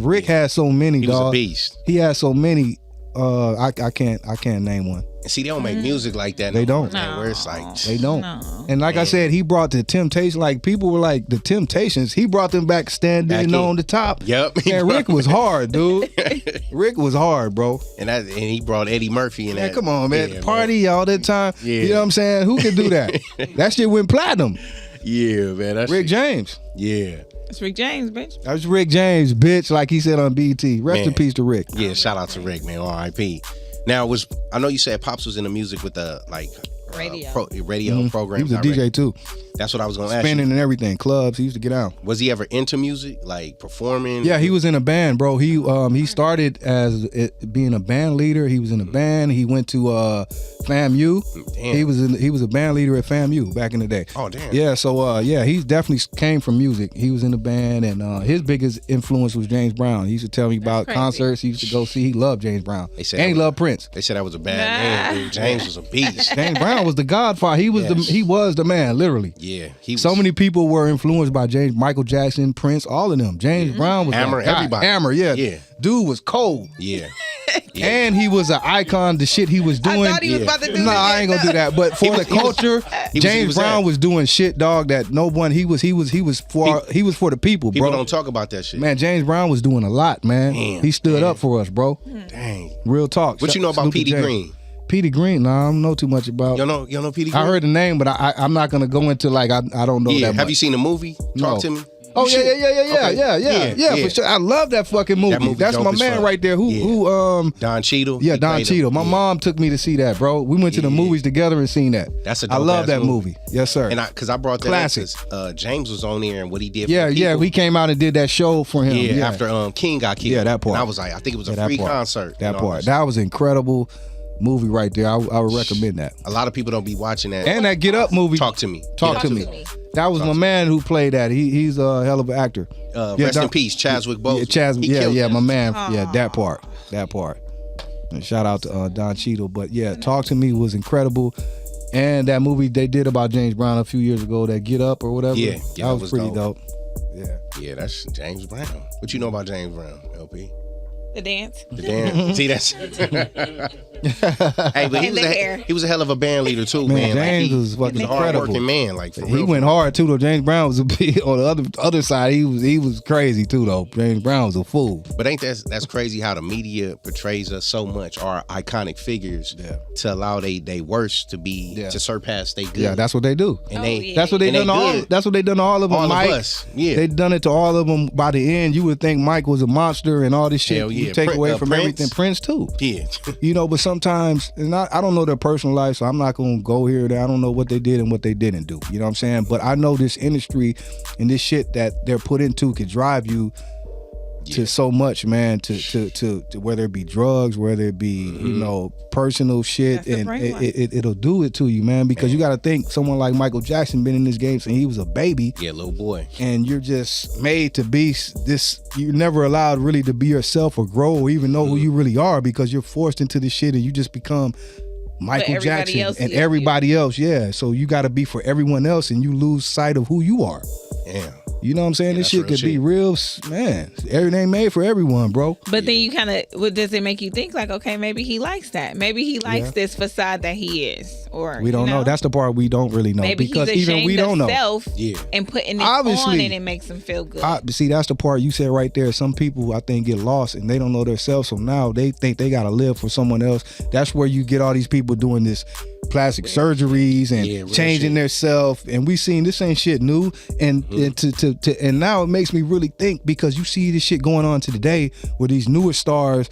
Rick has so many, dog. He was a beast. He has so many. I can't name one. And see, they don't make music like that. They don't. Man, where it's like they don't. And like I said, he brought the Temptations. Like people were like the Temptations. He brought them back standing on the top. Yep. And Rick was hard, dude. Rick was hard, bro. And he brought Eddie Murphy in that. Come on, man. Party all the time. Yeah. You know what I'm saying? Who could do that? That shit went platinum. Yeah, man. That's Rick James. Yeah. It's Rick James, bitch. That was Rick James, bitch, like he said on BET. Rest in peace to Rick. Yeah, shout out to Rick, man. R.I.P. Now, I know you said Pops was into music with the radio program. He was a DJ too. That's what I was going to ask you. Spinning and everything, clubs. He used to get out. Was he ever into music, like performing? Yeah, he was in a band, bro. He started as being a band leader. He was in a band. He went to FAMU. Damn. He was a band leader at FAMU back in the day. Oh damn. Yeah, so he definitely came from music. He was in the band, and his biggest influence was James Brown. He used to tell me about concerts he used to go see. He loved James Brown. And he loved Prince. They said that was a bad name. Dude. James was a beast. James Brown Brown was the godfather. He was the man, literally. Yeah. So many people were influenced by Michael Jackson, Prince, all of them. James Brown was Hammer, everybody. Hammer, yeah. Dude was cold. Yeah. And he was an icon. The shit he was doing. I thought he was about to do that. I ain't gonna do that. But for the culture, James Brown was doing shit, dog. That no one. He was for the people, bro. People don't talk about that shit. Man, James Brown was doing a lot, man. He stood up for us, bro. Dang. Real talk. What you know about Petey Green? Petey Green, I don't know too much about. You know Petey Green? I heard the name, but I'm not gonna go into I don't know that much. Have you seen the movie? Talk to me. Oh yeah, for sure. I love that fucking movie. That's my man right there. Who Don Cheadle. Yeah, Don Cheadle. My mom took me to see that, bro. We went to the movies together and seen that. That's a I love that movie. Yes, sir. And because I brought that classic. James was on there and what he did. Yeah. We came out and did that show for him. Yeah, after King got killed. Yeah, that part. And I was like, I think it was a free concert. That part. That was incredible. Movie right there. I would recommend that. A lot of people don't be watching that. And that Get Up movie. Talk to me. Talk to me. That was my man who played that. He's a hell of an actor. Rest in peace, Chadwick Boseman. Yeah, my man. Aww. Yeah, that part. And shout out to Don Cheadle. But yeah, Talk to Me was incredible. And that movie they did about James Brown a few years ago, that Get Up or whatever. Yeah, that was pretty dope. Yeah, that's James Brown. What you know about James Brown, LP? The dance. See, that's. Hey, but he was a hell of a band leader too, man. James was fucking incredible. Hard-working man, like for he real. went hard too, though. James Brown was on the other side. He was crazy too, though. James Brown was a fool. But ain't that's crazy how the media portrays us so much, our iconic figures, to allow they worst to be to surpass they good. Yeah, that's what they do. And that's what they done. That's what they done to all of them. All Mike, of us. Yeah, they done it to all of them. By the end, you would think Mike was a monster and all this shit. Hell yeah. You take away from Prince. everything. Prince too. Yeah. But sometimes, and I don't know their personal life, so I'm not gonna go here. I don't know what they did and what they didn't do. You know what I'm saying? But I know this industry and this shit that they're put into could drive you to so much, man. To whether it be drugs, whether it be personal shit, and it'll do it to you, man. Because you got to think, someone like Michael Jackson been in this game since he was a baby. Yeah, little boy. And you're just made to be this. You're never allowed really to be yourself or grow or even know who you really are, because you're forced into this shit and you just become Michael Jackson and everybody else. Yeah, so you got to be for everyone else and you lose sight of who you are. Yeah. You know what I'm saying? This shit could be real, man. Everything made for everyone, bro. But then you kind of, does it make you think like, okay, maybe he likes that. Maybe he likes this facade that he is. Or we don't know. That's the part we don't really know. Maybe because he's even we don't know. And putting it on and it makes him feel good. See, that's the part you said right there. Some people, I think, get lost and they don't know themselves. So now they think they got to live for someone else. That's where you get all these people doing this plastic surgeries and changing their self. And we seen this ain't shit new. And and now it makes me really think, because you see this shit going on today with these newer stars,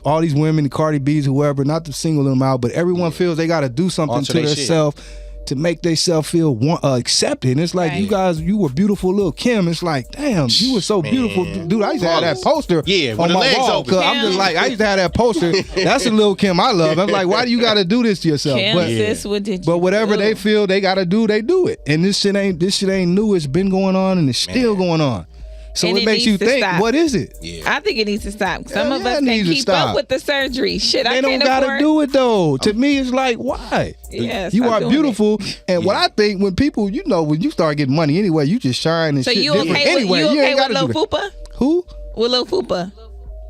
all these women, the Cardi B's, whoever, not to single them out, but everyone feels they got to do something to themselves to make themselves feel accepted. And it's like, you were beautiful little Kim. It's like, damn, you were so beautiful. Dude, I used to have that poster on my wall. I'm just like, I used to have that poster. That's the little Kim I love. I'm like, why do you got to do this to yourself? But whatever they feel they got to do, they do it. And this shit ain't new. It's been going on and it's still going on. So it makes you think, what is it? Yeah. I think it needs to stop. Some of us can keep up with the surgery. Shit, I can't afford. They don't gotta do it though. To me, it's like, why? Yes, you are beautiful. And what I think, when people, when you start getting money anyway, you just shine and shit different. Anyway, you okay with Lil Fupa? Who? With Lil Fupa.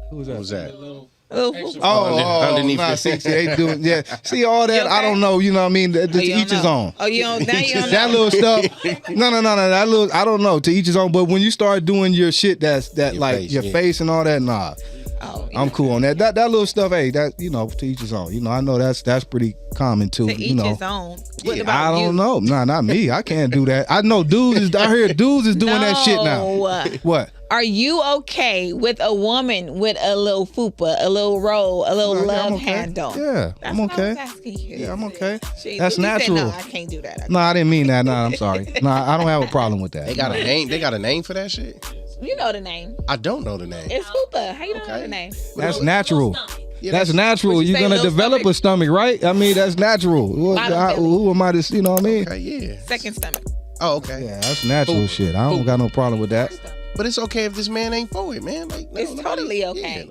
Who's that? Underneath the seats, they doing See all that? I don't know. You know what I mean? To each his own. Oh, you don't. Now you don't that little stuff. No. That little. I don't know. To each his own. But when you start doing your shit, your face and all that, nah. I'm cool on that. That little stuff. Hey, that to each his own. I know that's pretty common too. To each his own. What about I don't know. Nah, not me. I can't do that. I know dudes. I heard dudes is doing that shit now. What? Are you okay with a woman with a little fupa, a little roll, a little love handle? Yeah, I'm okay. Yeah, I'm okay. That's natural. Said, no, I can't do that. No, I didn't mean that. No, I'm sorry. No, I don't have a problem with that. They got a name. They got a name for that shit. You know the name. I don't know the name. It's fupa. How you don't know the name? That's natural. Yeah, that's natural. You're gonna develop a stomach, right? I mean, that's natural. Who am I to? You know what I mean? Okay, yeah. Second stomach. Oh, okay. Yeah, that's natural shit. I don't got no problem with that. But it's okay if this man ain't for it, man. Like, it's totally okay.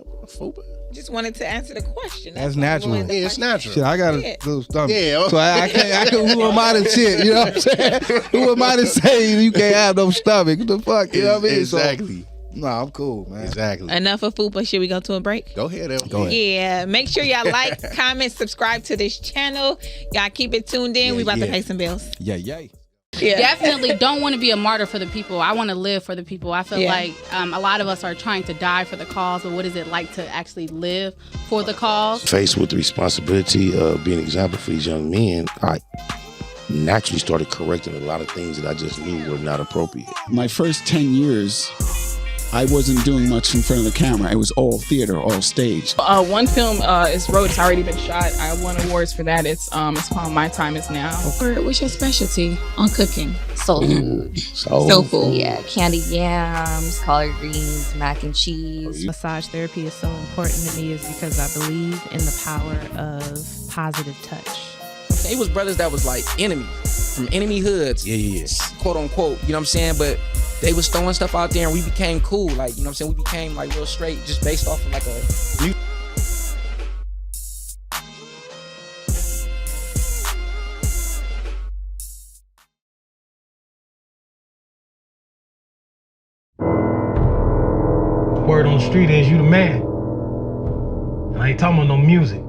Just wanted to answer the question. That's natural. Yeah, it's natural. Shit, I got a little stomach. Yeah. So I can't. Who am I to shit? You know what I'm saying? Who am I to say you can't have no stomach? What the fuck? You know what I mean? Exactly. So, I'm cool, man. Exactly. Enough of food, but should we go to a break? Go ahead, El. Go ahead. Yeah. Make sure y'all like, comment, subscribe to this channel. Y'all keep it tuned in. We about to pay some bills. Yeah. Definitely don't want to be a martyr for the people. I want to live for the people. I feel like a lot of us are trying to die for the cause, but what is it like to actually live for the cause? Faced with the responsibility of being an example for these young men, I naturally started correcting a lot of things that I just knew were not appropriate. My first 10 years, I wasn't doing much in front of the camera. It was all theater, all stage. One film is Road. It's already been shot. I won awards for that. It's called My Time Is Now. What's your specialty on cooking? Soul food. Soul food. Yeah, candied yams, collard greens, mac and cheese. Massage therapy is so important to me is because I believe in the power of positive touch. They was brothers that was like enemies from enemy hoods. Yeah. Quote unquote, you know what I'm saying? But they was throwing stuff out there and we became cool. Like, you know what I'm saying? We became like real straight just based off of like a Word on the street is you the man. I ain't talking about no music.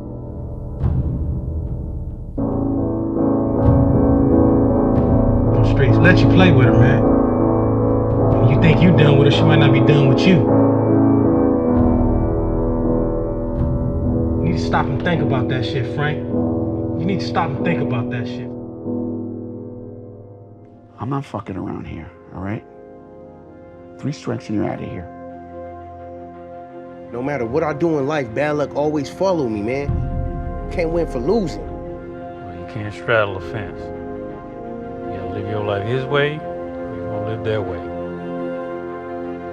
On the streets, let you play with her, man. When you think you done with her, she might not be done with you. You need to stop and think about that shit, Frank. You need to stop and think about that shit. I'm not fucking around here, all right? 3 strikes and you're out of here. No matter what I do in life, bad luck always follow me, man. Can't win for losing. Well, you can't straddle a fence. You gotta live your life his way, or you're gonna live their way.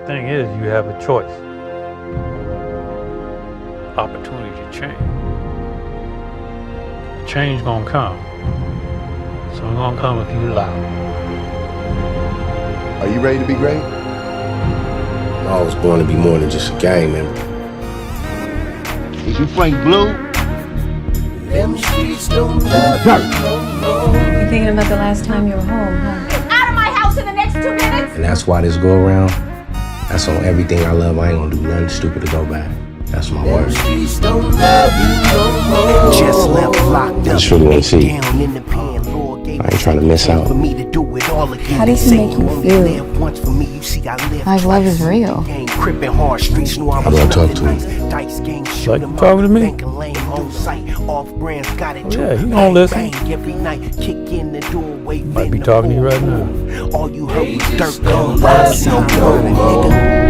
Thing is, you have a choice. Opportunity to change. Change gonna come. So it's gonna come if you allow it. Are you ready to be great? I was born to be more than just a gang member. Is you Frank Blue? Them streets don't love you no more. You're thinking about the last time you were home, huh? Out of my house in the next 2 minutes. And that's why this go around, that's on everything I love. I ain't gonna do nothing stupid to go back. That's my word. Streets don't love you no more. Just left locked up. That's really what I see. Down in the pen, Lord gave I ain't trying to miss out. for me to do it all again. How does it make you feel? Once for me, you see I live. Like love is real. Game crippin' hard streets, knew I How was do I talk to nice. him? Dice game, Like shoot 'em you up. talking to me? Thinking lame on sight. Off brands got it too. Yeah, he gonna listen. Bang every night, kick in the doorway. Might be talking to you right now. All you heard was dirt gun, love no more, nigga.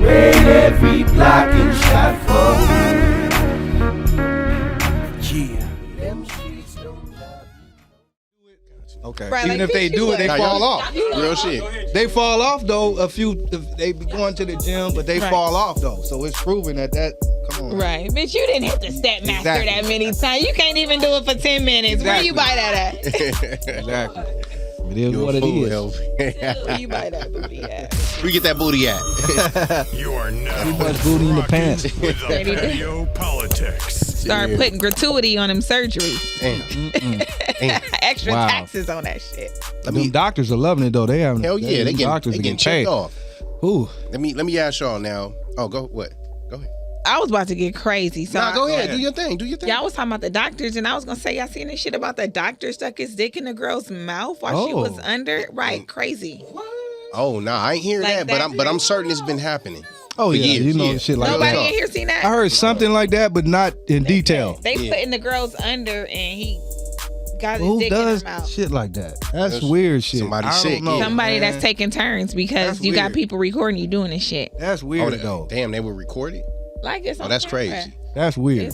Raid every block and shot for. Yeah. Them streets don't love Okay. Right, Even like, if they do it, they Nah, fall y'all- off. Real shit. They fall off though. They be going to the gym, but they fall off though. So it's proven that. Come on. Right. Bitch, you didn't hit the step master Exactly. that many times. You can't even do it for 10 minutes. Where you buy that at? Exactly. It is You what a it fool, is. Elf. Where you buy that booty at? We get that booty at. You are now Too much booty in the pants. with the Patio PolitiCz. Start putting gratuity on them surgeries. Damn. Extra Wow. taxes on that shit. Them doctors are loving it though. They have Hell yeah, they doctors are getting paid. checked off. Ooh. Let me ask y'all now. Oh, go what? Go ahead. I was about to get crazy. So Nah, go ahead. Do your thing. Do your thing. Y'all was talking about the doctors, and I was gonna say y'all seen this shit about the doctor stuck his dick in the girl's mouth while she was under. Right, crazy. Oh no, I ain't hearing Like that, that? but I'm certain it's been happening. Oh for yeah, years, you know yeah. shit like Nobody that. in here seen that? I heard something like that, but not in detail. They put in the girl's under, and he got his Who dick does in her mouth. shit like that? That's weird shit. Somebody I don't sick, know, yeah. Somebody man. that's taking turns because That's you got weird. people recording you doing this shit. That's Oh, weird though. damn, they were recorded. Like it's Oh, on that's camera. crazy. That's weird. Yeah.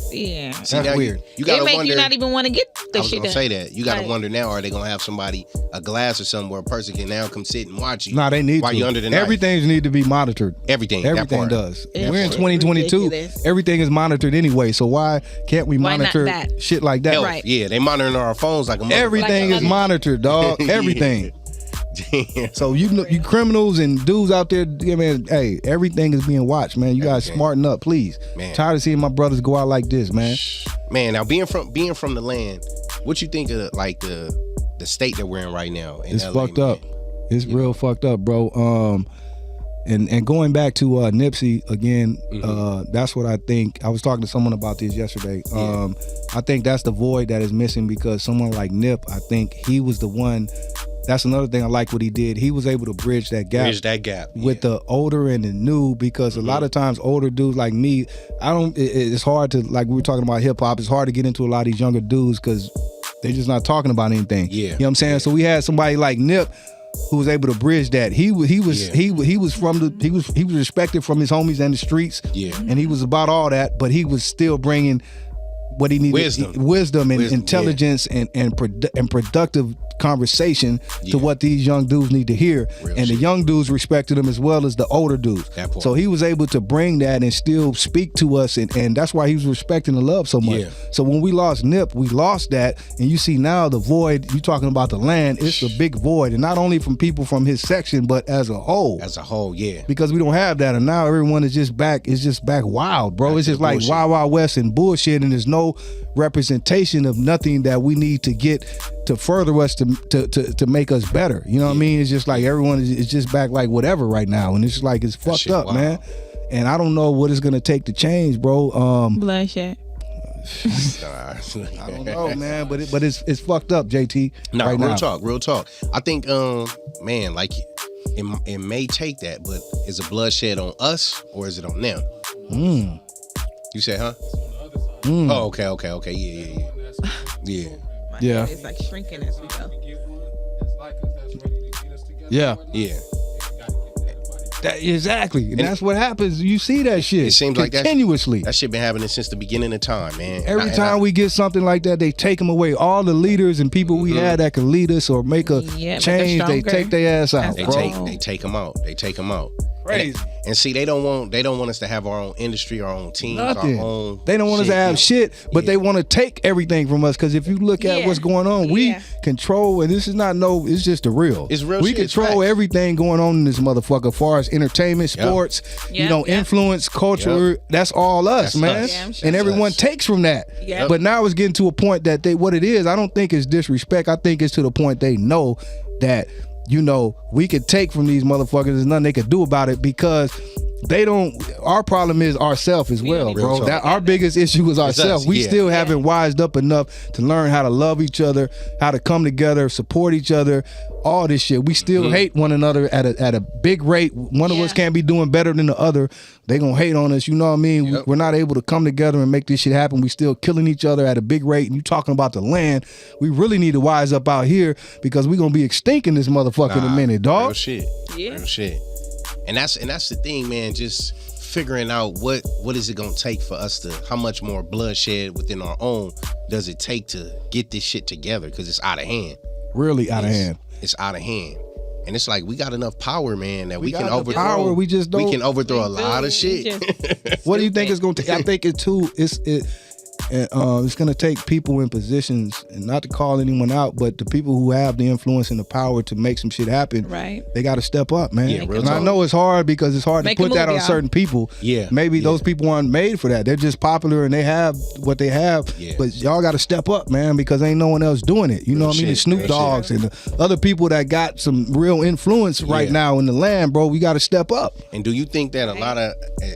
See, That's now weird. You gotta It make wonder. you not even want to get I the was shit gonna done. say that. You gotta Like, wonder now, are they gonna have somebody, a glass or something where a person can now come sit and watch you? Nah, they need while to. you under the knife. Everything need to be monitored. Everything. that Everything part. does. It's We're in just 2022. ridiculous. Everything is monitored anyway. So why can't we Why not monitor that? shit like that? Health, Right. Yeah, they monitoring our phones like a motherfucker. Everything Like is a- monitored, dog. Everything. So you criminals and dudes out there, yeah, man, hey, everything is being watched, man. You guys smarten up, please. Man. Tired of seeing my brothers go out like this, man. Man, now being from the land, what you think of like the state that we're in right now in it's LA, fucked up. It's real fucked up, bro. And going back to Nipsey again, that's what I think. I was talking to someone about this yesterday. I think that's the void that is missing because someone like Nip, I think he was the one. That's another thing I like what he did. He was able to bridge that gap with the older and the new because a lot of times older dudes like me, it's hard to, like we were talking about hip hop, it's hard to get into a lot of these younger dudes because they're just not talking about anything. You know what I'm saying? So we had somebody like Nip who was able to bridge that. He was respected from his homies and the streets. And he was about all that, but he was still bringing what he needed, wisdom and intelligence and productive conversation to what these young dudes need to hear. The young dudes respected him as well as the older dudes. So he was able to bring that and still speak to us, and that's why he was respecting and love so much. So when we lost Nip, we lost that, and you see now the void, you talking about the land, it's a big void, and not only from people from his section, but as a whole. Because we don't have that, and now everyone is just back wild, bro. It's just like Wild Wild West and bullshit, and there's no representation of nothing that we need to get to further us to make us better. You know what I mean? It's just like everyone is just back like whatever right now, and it's just like it's fucked up, wild, man. And I don't know what it's gonna take to change, bro. Bloodshed. I don't know, man, but it's fucked up, JT. No, right real talk. I think, man, like it may take that, but is a bloodshed on us or is it on them? You said, huh? Oh, okay. Yeah. Yeah. It's like shrinking as we go. Yeah. Exactly. And that's what happens. You see that shit. It seems like continuously. That shit been happening since the beginning of time, man. Every time we get something like that, they take them away. All the leaders and people we had that could lead us or make a change, they take their ass out. They take them out. Crazy. And see, they don't want us to have our own industry, our own teams, nothing. Our own. They don't want us to have shit, but they want to take everything from us. Because if you look at what's going on, we control, and this is not it's just the real. It's real. We control everything going on in this motherfucker, as far as entertainment, sports, influence, culture. That's all us, man. And everyone takes from that. But now it's getting to a point that what it is, I don't think it's disrespect. I think it's to the point they know that, we could take from these motherfuckers. There's nothing they could do about it because they don't. Our problem is ourselves as well, bro. That our biggest issue is ourselves. We still haven't wised up enough to learn how to love each other, how to come together, support each other. All this shit. We still hate one another at a big rate. One of us can't be doing better than the other. They gonna hate on us. You know what I mean? We're not able to come together and make this shit happen. We still killing each other at a big rate. And you talking about the land? We really need to wise up out here because we gonna be extinct this motherfucker in a minute, dog. Real shit. Real shit. And that's the thing, man. Just figuring out what is it gonna take for us to, how much more bloodshed within our own does it take to get this shit together? Because it's out of hand. Really out of hand. It's out of hand. And it's like we got enough power, man, that we can overthrow. Power, we just don't. We can overthrow a lot of shit. What do you think it's gonna take? I think it's gonna take people in positions, and not to call anyone out, but the people who have the influence and the power to make some shit happen. Right. They got to step up, man. Yeah, real and talk. I know it's hard because it's hard to put that on certain people. Yeah. Maybe those people aren't made for that. They're just popular and they have what they have. Yeah. But y'all got to step up, man, because ain't no one else doing it. You know what I mean? The Snoop Dogs and the other people that got some real influence right now in the land, bro. We got to step up. And do you think that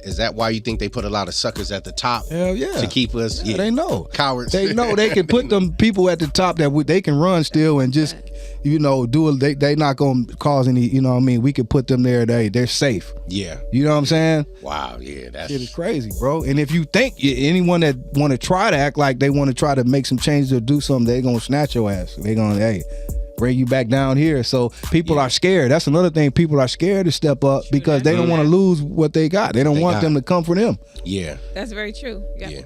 is that why you think they put a lot of suckers at the top? Hell yeah. To keep us. Yeah, they know. Cowards. They know they can put them people at the top that they can run still and just, do it. They not gonna cause any. You know what I mean? We could put them there. They're safe. Yeah. You know what I'm saying? Wow. Yeah. That shit is crazy, bro. And if you think anyone that want to try to act like they want to try to make some changes or do something, they gonna snatch your ass. They gonna bring you back down here. So people are scared. That's another thing. People are scared to step up because they don't want to lose what they got. They don't want them to come for them. Yeah. That's very true. Yeah.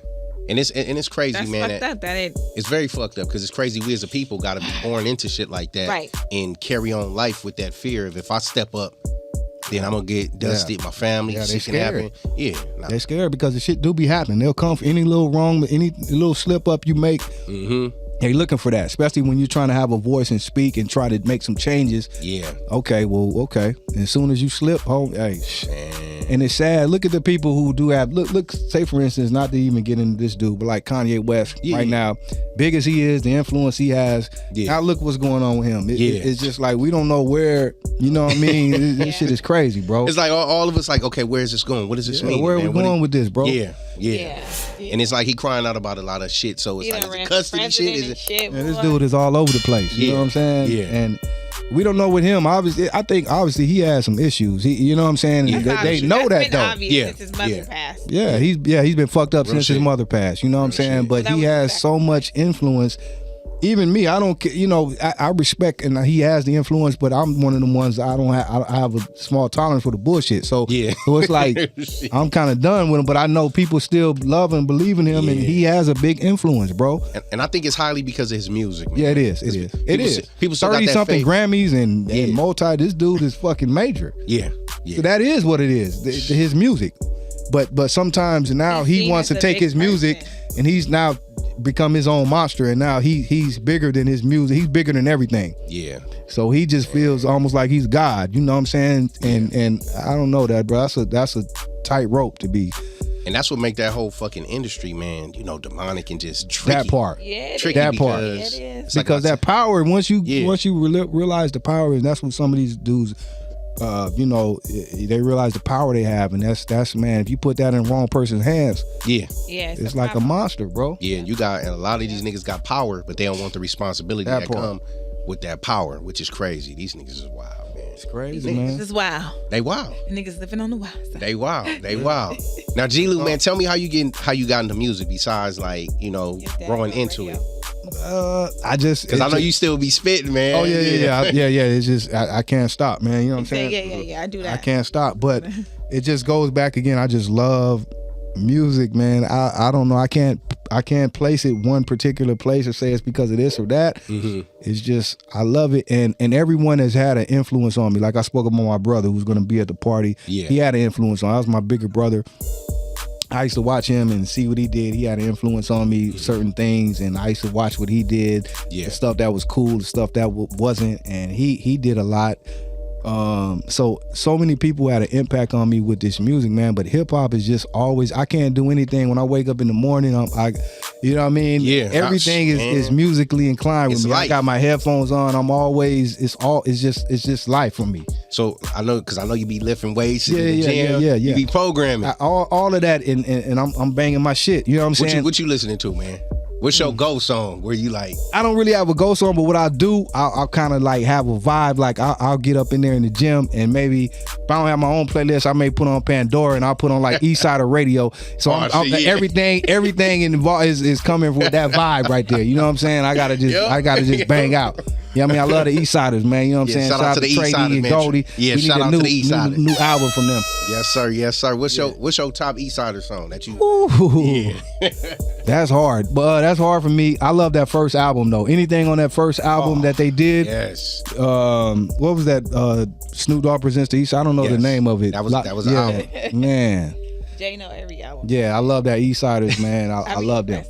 And it's crazy, that's man. Fucked up, it's very fucked up because it's crazy. We as a people got to be born into shit like that, right? And carry on life with that fear of if I step up, then I'm gonna get dusted. My family, shit can happen. Yeah, they're scared because the shit do be happening. They'll come for any little wrong, any little slip up you make. They looking for that, especially when you're trying to have a voice and speak and try to make some changes. Yeah. Okay. And as soon as you slip, hey. And it's sad. Look at the people who do have. Look. Say for instance, not to even get into this dude, but like Kanye West right now, big as he is, the influence he has. Yeah. Now look what's going on with him. It's just like we don't know where. You know what I mean? This shit is crazy, bro. It's like all of us like, okay, where is this going? What does this mean? Where are we going with this, bro? Yeah. And it's like he crying out about a lot of shit. So it's like the custody shit. This dude is all over the place. You know what I'm saying? Yeah. And we don't know with him. Obviously he has some issues. You know what I'm saying? They know that though. Since his mother passed. Yeah, he's been fucked up since his mother passed. You know what I'm saying? But he has so much influence. Even me, I don't. You know, I respect and he has the influence, but I'm one of them ones. I have a small tolerance for the bullshit. So so it's like I'm kind of done with him. But I know people still love and believe in him, and he has a big influence, bro. And I think it's highly because of his music. Man. Yeah, it is. It is. People 30-something Grammys and multi. This dude is fucking major. Yeah. So that is what it is. His music. But sometimes now he wants to take his music and he's now become his own monster, and now he's bigger than his music. He's bigger than everything. Yeah. So he just feels almost like he's God. You know what I'm saying? And I don't know that, bro. That's a tight rope to be. And that's what make that whole fucking industry, man, you know, demonic and just tricky. That part. Yeah, tricky that part. Because that power, once you realize the power, and that's what some of these dudes you know, they realize the power they have, and that's man, if you put that in the wrong person's hands, it's like a monster, bro. Yeah, and a lot of these niggas got power, but they don't want the responsibility that come with that power, which is crazy. These niggas is wild, man. It's crazy, man. This is wild. They wild. Niggas living on the wild side. They wild. Now, G-Lew, man, tell me how you got into music besides like, you know, growing into it. Because I know you still be spitting, man. Oh yeah. It's just I can't stop, man. You know what I'm saying? Yeah. I do that. I can't stop, but it just goes back again. I just love music, man. I don't know. I can't place it one particular place or say it's because of this or that. Mm-hmm. It's just I love it, and everyone has had an influence on me. Like I spoke about my brother who's going to be at the party. Yeah, he had an influence on. That was my bigger brother. I used to watch him and see what he did. He had an influence on me, certain things, and I used to watch what he did. Yeah. The stuff that was cool, the stuff that wasn't, and he did a lot. So many people had an impact on me with this music, man. But hip hop is just always. I can't do anything when I wake up in the morning. You know what I mean? Yeah. Everything is musically inclined with me. Life. I got my headphones on. I'm always. It's just life for me. So I know you be lifting weights in the gym. Yeah. You be programming. All of that, and I'm banging my shit. You know what I'm saying? What you listening to, man? What's your go song? Where you like? I don't really have a go song, but what I do, I'll kind of like have a vibe. Like I'll get up in there in the gym, and maybe if I don't have my own playlist, I may put on Pandora, and I'll put on like Eastsider Radio. So everything involved is coming with that vibe right there. You know what I'm saying? I gotta just bang out. Yeah, I mean, I love the Eastsiders, man. You know what I'm saying? Shout out to the Eastsiders, and Goldie. Yeah, we shout out to the Eastsiders. New album from them. Yes, sir. What's your top Eastsider song that you? That's hard, but that's hard for me. I love that first album though. Anything on that first album that they did. Yes. What was that? Snoop Dogg Presents the East. I don't know the name of it. That was an album. Man. Jay know every album. Yeah, I love that Eastsiders, man. I love them.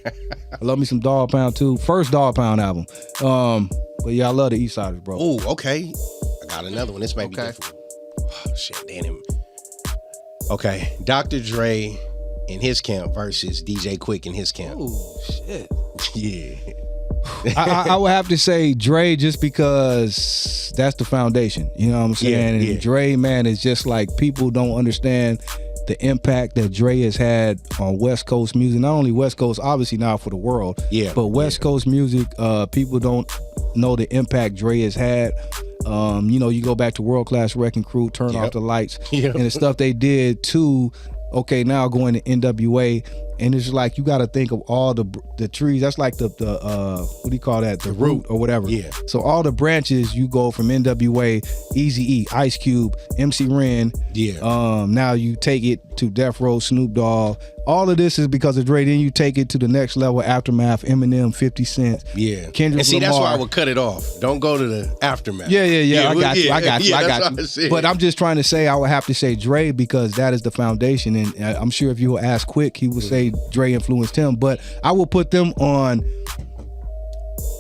I love me some Dog Pound too. First Dog Pound album. But yeah, I love the Eastsiders, bro. Oh, okay. I got another one. This may be different. Oh, shit, damn. Okay, Dr. Dre in his camp versus DJ Quick in his camp. Oh shit. Yeah. I would have to say Dre just because that's the foundation. You know what I'm saying? And Dre, man, is just like people don't understand the impact that Dre has had on West Coast music. Not only West Coast, obviously now for the world, but West Coast music, people don't know the impact Dre has had. You know, you go back to World Class Wrecking Crew, Turn Off the Lights, and the stuff they did too. Okay, now going to NWA, and it's like you got to think of all the trees. That's like the what do you call that? The root or whatever. Yeah. So all the branches you go from NWA, Eazy-E, Ice Cube, MC Ren. Yeah. Now you take it to Death Row, Snoop Dogg. All of this is because of Dre. Then you take it to the next level, Aftermath, Eminem, 50 Cent. Yeah. Kendrick and see, Lamar. That's why I would cut it off. Don't go to the Aftermath. Yeah. I got you. But I'm just trying to say I would have to say Dre because that is the foundation. And I'm sure if you will ask Quick, he would say Dre influenced him. But I will put them on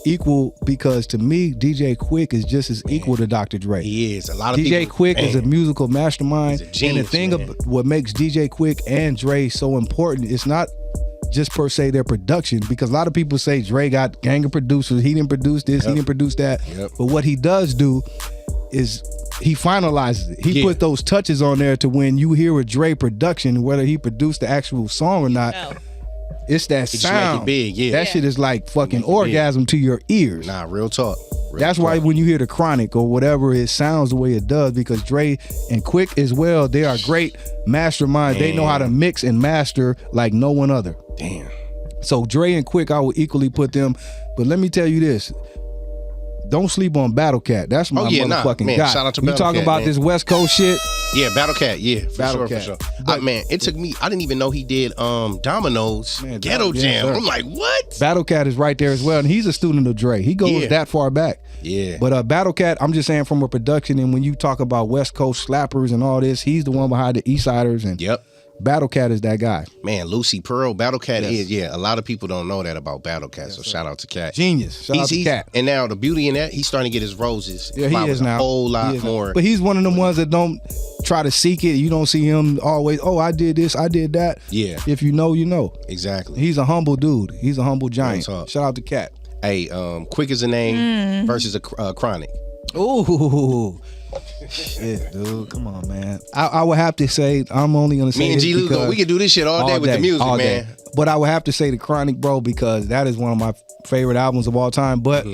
equal because to me, DJ Quick is just as equal to Dr. Dre. He is. A lot of DJ people, Quick is a musical mastermind. He's a genius, and the thing of what makes DJ Quick and Dre so important is not just per se their production, because a lot of people say Dre got gang of producers. He didn't produce this, he didn't produce that. But what he does do is he finalizes it. He put those touches on there to when you hear a Dre production, whether he produced the actual song or not, it's that sound. Make it big, That shit is like fucking orgasm to your ears. Nah, real talk. That's why when you hear the Chronic or whatever, it sounds the way it does, because Dre and Quick as well, they are great masterminds. They know how to mix and master like no one other. Damn. So Dre and Quick, I would equally put them. But let me tell you this. Don't sleep on Battle Cat. That's my motherfucking guy. Shout out to you Battle talking Cat, about man. this West Coast shit? Yeah, Battle Cat. Yeah, Battle for Cat. sure. Man, it took me. I didn't even know he did Domino's Ghetto Jam. sir. I'm like, what? Battle Cat is right there as well, and he's a student of Dre. He goes that far back. Yeah. But Battle Cat, I'm just saying from a production, and when you talk about West Coast slappers and all this, he's the one behind the Eastsiders, and Battle Cat is that guy. Man, Lucy Pearl, Battle Cat is, a lot of people don't know that about Battle Cat, so shout out to Cat. Genius. Shout out to Cat. And now the beauty in that, he's starting to get his roses. Yeah, he is now. A whole lot more. But he's one of them ones that don't try to seek it. You don't see him always, I did this, I did that. Yeah. If you know, you know. Exactly. He's a humble dude. He's a humble giant. Shout out to Cat. Hey, Quick as a name versus a Chronic. Ooh. Shit, dude. Come on, man. I would have to say, I'm only going to say me and G-Lew, we can do this shit all day with the music, man. Day. But I would have to say the Chronic, bro, because that is one of my favorite albums of all time. But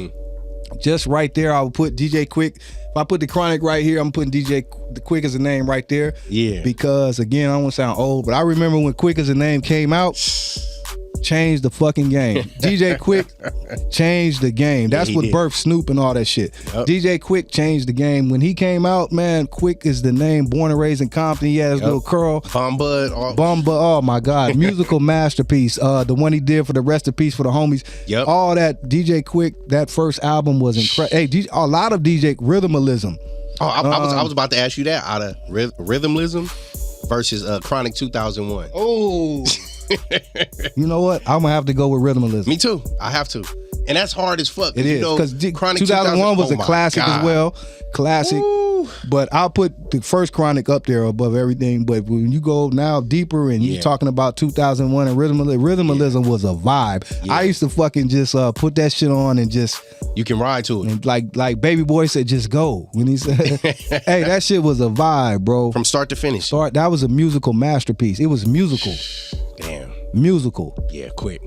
just right there, I would put DJ Quick. If I put the Chronic right here, I'm putting DJ the Quick as a name right there. Yeah. Because, again, I don't want to sound old, but I remember when Quick as a name came out, changed the fucking game. DJ Quick changed the game. That's what birthed Snoop and all that shit. DJ Quick changed the game. When he came out, man, Quick is the name, born and raised in Compton. He had his little curl. Bumba, oh my God. Musical masterpiece. The one he did for the Rest in Peace for the Homies. All that DJ Quick, that first album was incredible. Hey, a lot of DJ Rhythmalism. Oh, I was about to ask you that. Out of Rhythmalism versus Chronic 2001. Oh. You know what? I'm gonna have to go with Rhythmalism. Me too. I have to, and that's hard as fuck. It is because Chronic 2001 was a classic as well. Classic. Ooh. But I'll put the first Chronic up there above everything. But when you go now deeper and you're talking about 2001 and Rhythmalism was a vibe. I used to fucking just put that shit on and just you can ride to it. And like Baby Boy said, just go. When he said, "Hey, that shit was a vibe, bro, from start to finish." That was a musical masterpiece. It was musical. Damn. Musical. Yeah, Quick.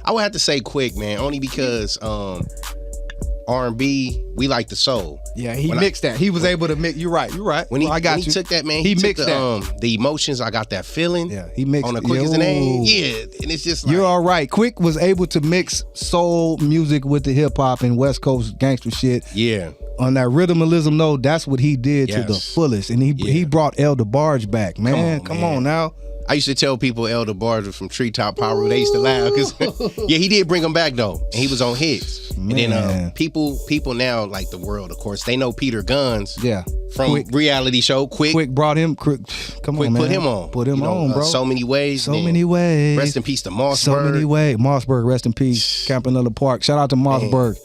I would have to say Quick, man, only because R&B, we like the soul. Yeah, he mixed that. He was able to mix. You're right. When he took that, man, he mixed the emotions. I got that feeling. Yeah, he mixed on the Quick as a name. Yeah, and it's just like, you're all right. Quick was able to mix soul music with the hip hop and West Coast gangster shit. Yeah. On that Rhythmalism, though, that's what he did to the fullest, and he brought El DeBarge back, man. Come on now. I used to tell people El DeBarge was from Treetop Power. They used to laugh because he did bring him back though, and he was on hits. Man. And then people now, like the world, of course, they know Peter Guns. From Quick. Reality show. Quick brought him. Come on, man. Put him on. Put him on, bro. So many ways. So many ways. Rest in peace to Mossberg. So many ways. Mossberg, rest in peace. Campanella Park. Shout out to Mossberg.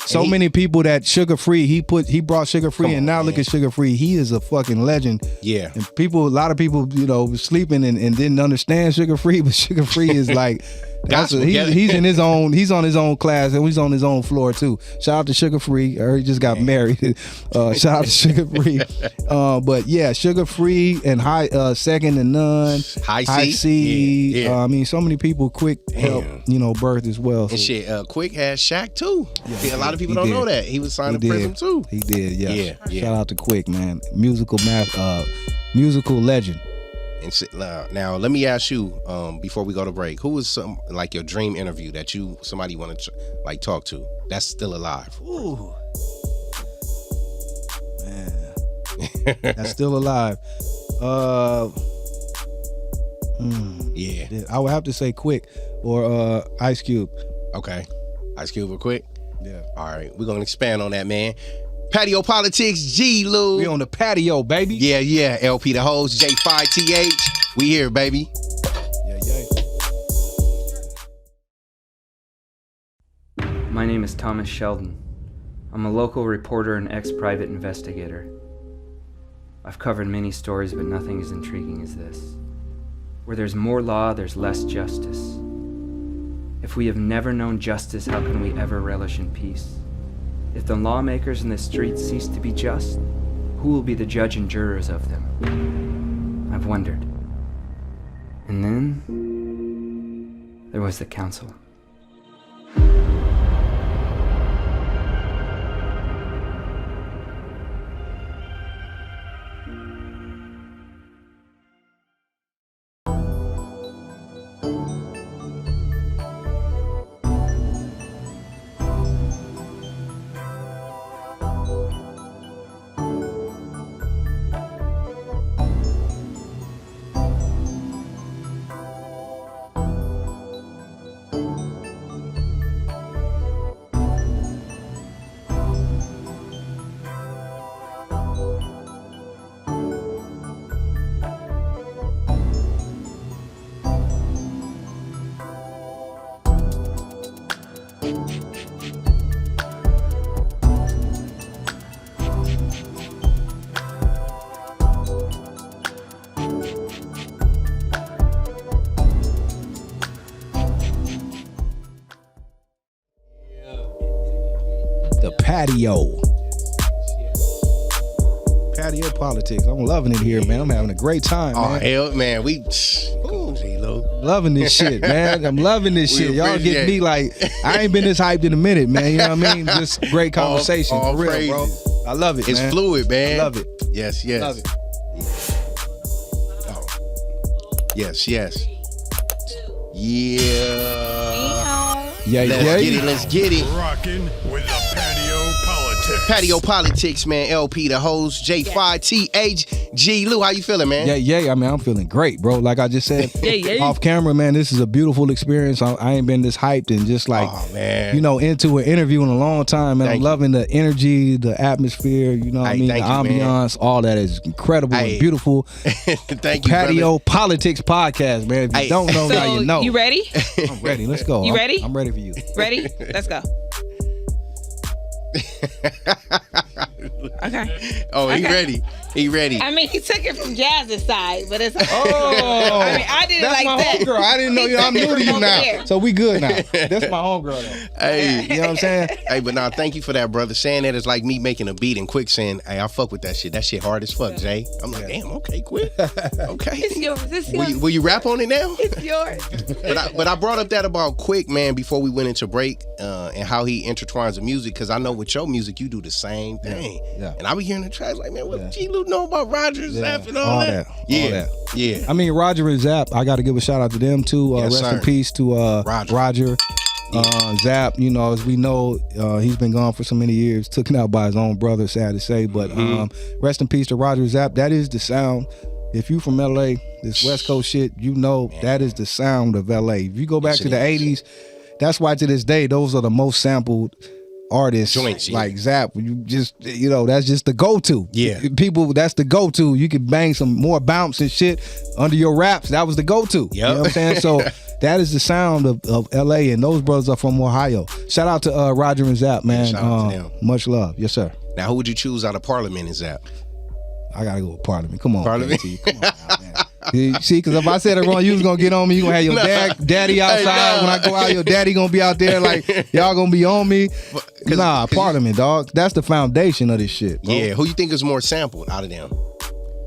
So many people that Sugar Free, he brought Sugar Free, and now look at Sugar Free. He is a fucking legend. Yeah. And a lot of people, sleeping and didn't understand Sugar Free, but Sugar Free is like, he's in his own, he's on his own class, and he's on his own floor too. Shout out to Sugar Free. I heard he just got married. Shout out to Sugar Free. But yeah, Sugar Free and Second to None, High C. I mean, so many people Quick help, birth as well. And shit, Quick had Shaq too. Yeah, a lot of people don't know that. He was signed to prison too. He did, yeah. Shout out to Quick, man. Musical legend. And now let me ask you, before we go to break, who was your dream interview that somebody want to talk to that's still alive? Ooh, man, that's still alive. I would have to say Quick or Ice Cube. Okay, Ice Cube or Quick. Yeah. All right, we're gonna expand on that, man. Patio PolitiCz, G-Lew. We on the patio, baby. Yeah. LP the host, J5TH. We here, baby. Yeah. My name is Thomas Sheldon. I'm a local reporter and ex-private investigator. I've covered many stories, but nothing as intriguing as this. Where there's more law, there's less justice. If we have never known justice, how can we ever relish in peace? If the lawmakers in the streets cease to be just, who will be the judge and jurors of them? I've wondered. And then there was the council. Patio PolitiCz. I'm loving it here, man. I'm having a great time, man. Oh, hell, man. G-Lew. Loving this shit, man. I'm loving this shit. Y'all get me like, I ain't been this hyped in a minute, man. You know what I mean? Just great conversation. All for real, praises. bro. I love it, It's man. fluid, man. I love it. Yes. Love it. Oh. Yes. Yeah. Yeah, Let's get it. Rocking with the Patio PolitiCz. Patio PolitiCz, man. LP, the host, J5TH, G-Lew. How you feeling, man? Yeah. I mean, I'm feeling great, bro. Like I just said off camera, man, this is a beautiful experience. I ain't been this hyped and just like, into an interview in a long time, man. I'm loving the energy, the atmosphere, you know what I mean? The ambiance, all that is incredible and beautiful. Thank you, Patio PolitiCz podcast, man. If you don't know, so now you know. You ready? I'm ready. Let's go. You ready? I'm ready for you. Ready? Let's go. Okay. Oh, he ready. He ready. I mean, he took it from Jazz's side, but it's oh. I mean, I did it That's like my that. homegirl. I didn't know you. I'm new to you now, there. so we good now. That's my homegirl though. Hey, you know what I'm saying? Hey, but nah, thank you for that, brother. Saying that is like me making a beat and quick saying, hey, I fuck with that shit. That shit hard as fuck, Jay. I'm like, damn, okay, quick. Okay. It's yours. It's yours. Will you rap on it now? It's yours. But I brought up that about Quick, man, before we went into break, and how he intertwines the music, because I know with your music you do the same thing. Yeah. And I be hearing the tracks like, man, what G-Lew know about Roger Zapp and all that? Yeah. I mean, Roger and Zapp, I got to give a shout out to them too. Rest in peace to Roger. Zapp, you know, as we know, he's been gone for so many years, taken out by his own brother, sad to say. But rest in peace to Roger Zapp. That is the sound. If you from LA, this West Coast shit, you know that is the sound of LA. If you go back to the 80s, that's why to this day, those are the most sampled artists. Joints, like Zapp. You just, that's just the go-to. Yeah. People, that's the go-to. You could bang some more bounce and shit under your raps. That was the go-to. Yep. You know what I'm saying? So that is the sound of LA, and those brothers are from Ohio. Shout out to Roger and Zapp, man. Shout out to them. Much love. Yes, sir. Now, who would you choose out of Parliament and Zapp? I gotta go with Parliament. Come on, Parliament. KT. Come on now, man. See, because if I said it wrong, you was gonna get on me. You gonna have your daddy outside. When I go out, your daddy gonna be out there like y'all gonna be on me. Parliament, dog. That's the foundation of this shit, bro. Yeah, who you think is more sampled out of them?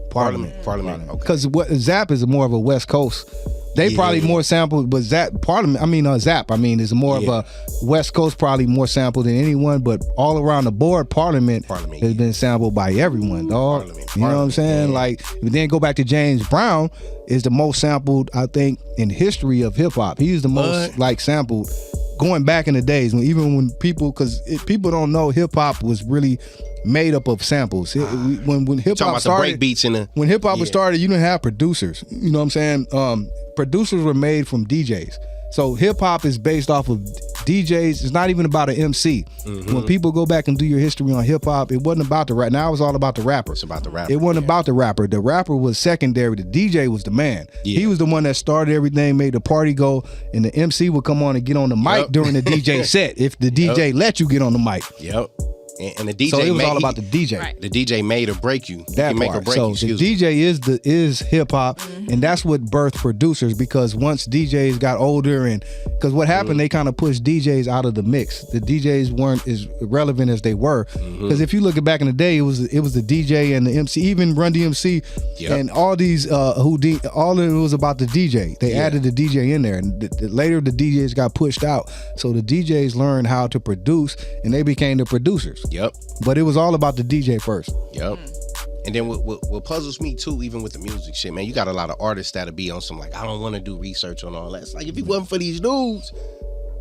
Parliament. Okay. Because Zapp is more of a West Coast. They probably more sampled, but Zapp is more of a West Coast, probably more sampled than anyone. But all around the board, Parliament has been sampled by everyone, dog. You know what I'm saying? Like, then go back to James Brown, is the most sampled, I think, in history of hip hop. He's the most sampled. Going back in the days when people, because people don't know hip hop was really made up of samples. When hip hop started, when hip hop was started, you didn't have producers. You know what I'm saying? Producers were made from DJs. So hip hop is based off of DJs. It's not even about an MC. When people go back and do your history on hip hop, it wasn't about the rap. Now it's all about the rapper. It's about the rapper. It wasn't about the rapper. The rapper was secondary. The DJ was the man. Yeah. He was the one that started everything, made the party go, and the MC would come on and get on the mic during the DJ set if the DJ let you get on the mic. Yep. And the DJ, so it was all about the DJ. Right. The DJ made or break you. That make part. Or break so you. The DJ is hip hop, and that's what birthed producers. Because once DJs got older, and because what happened, they kind of pushed DJs out of the mix. The DJs weren't as relevant as they were. Because if you look at back in the day, it was the DJ and the MC, even Run DMC, and all these all of it was about the DJ. They added the DJ in there, and later the DJs got pushed out. So the DJs learned how to produce, and they became the producers. Yep. But it was all about the DJ first. Yep. And then what puzzles me too, even with the music shit, man, you got a lot of artists that'll be on some like, I don't want to do research on all that. It's like, if it wasn't for these dudes,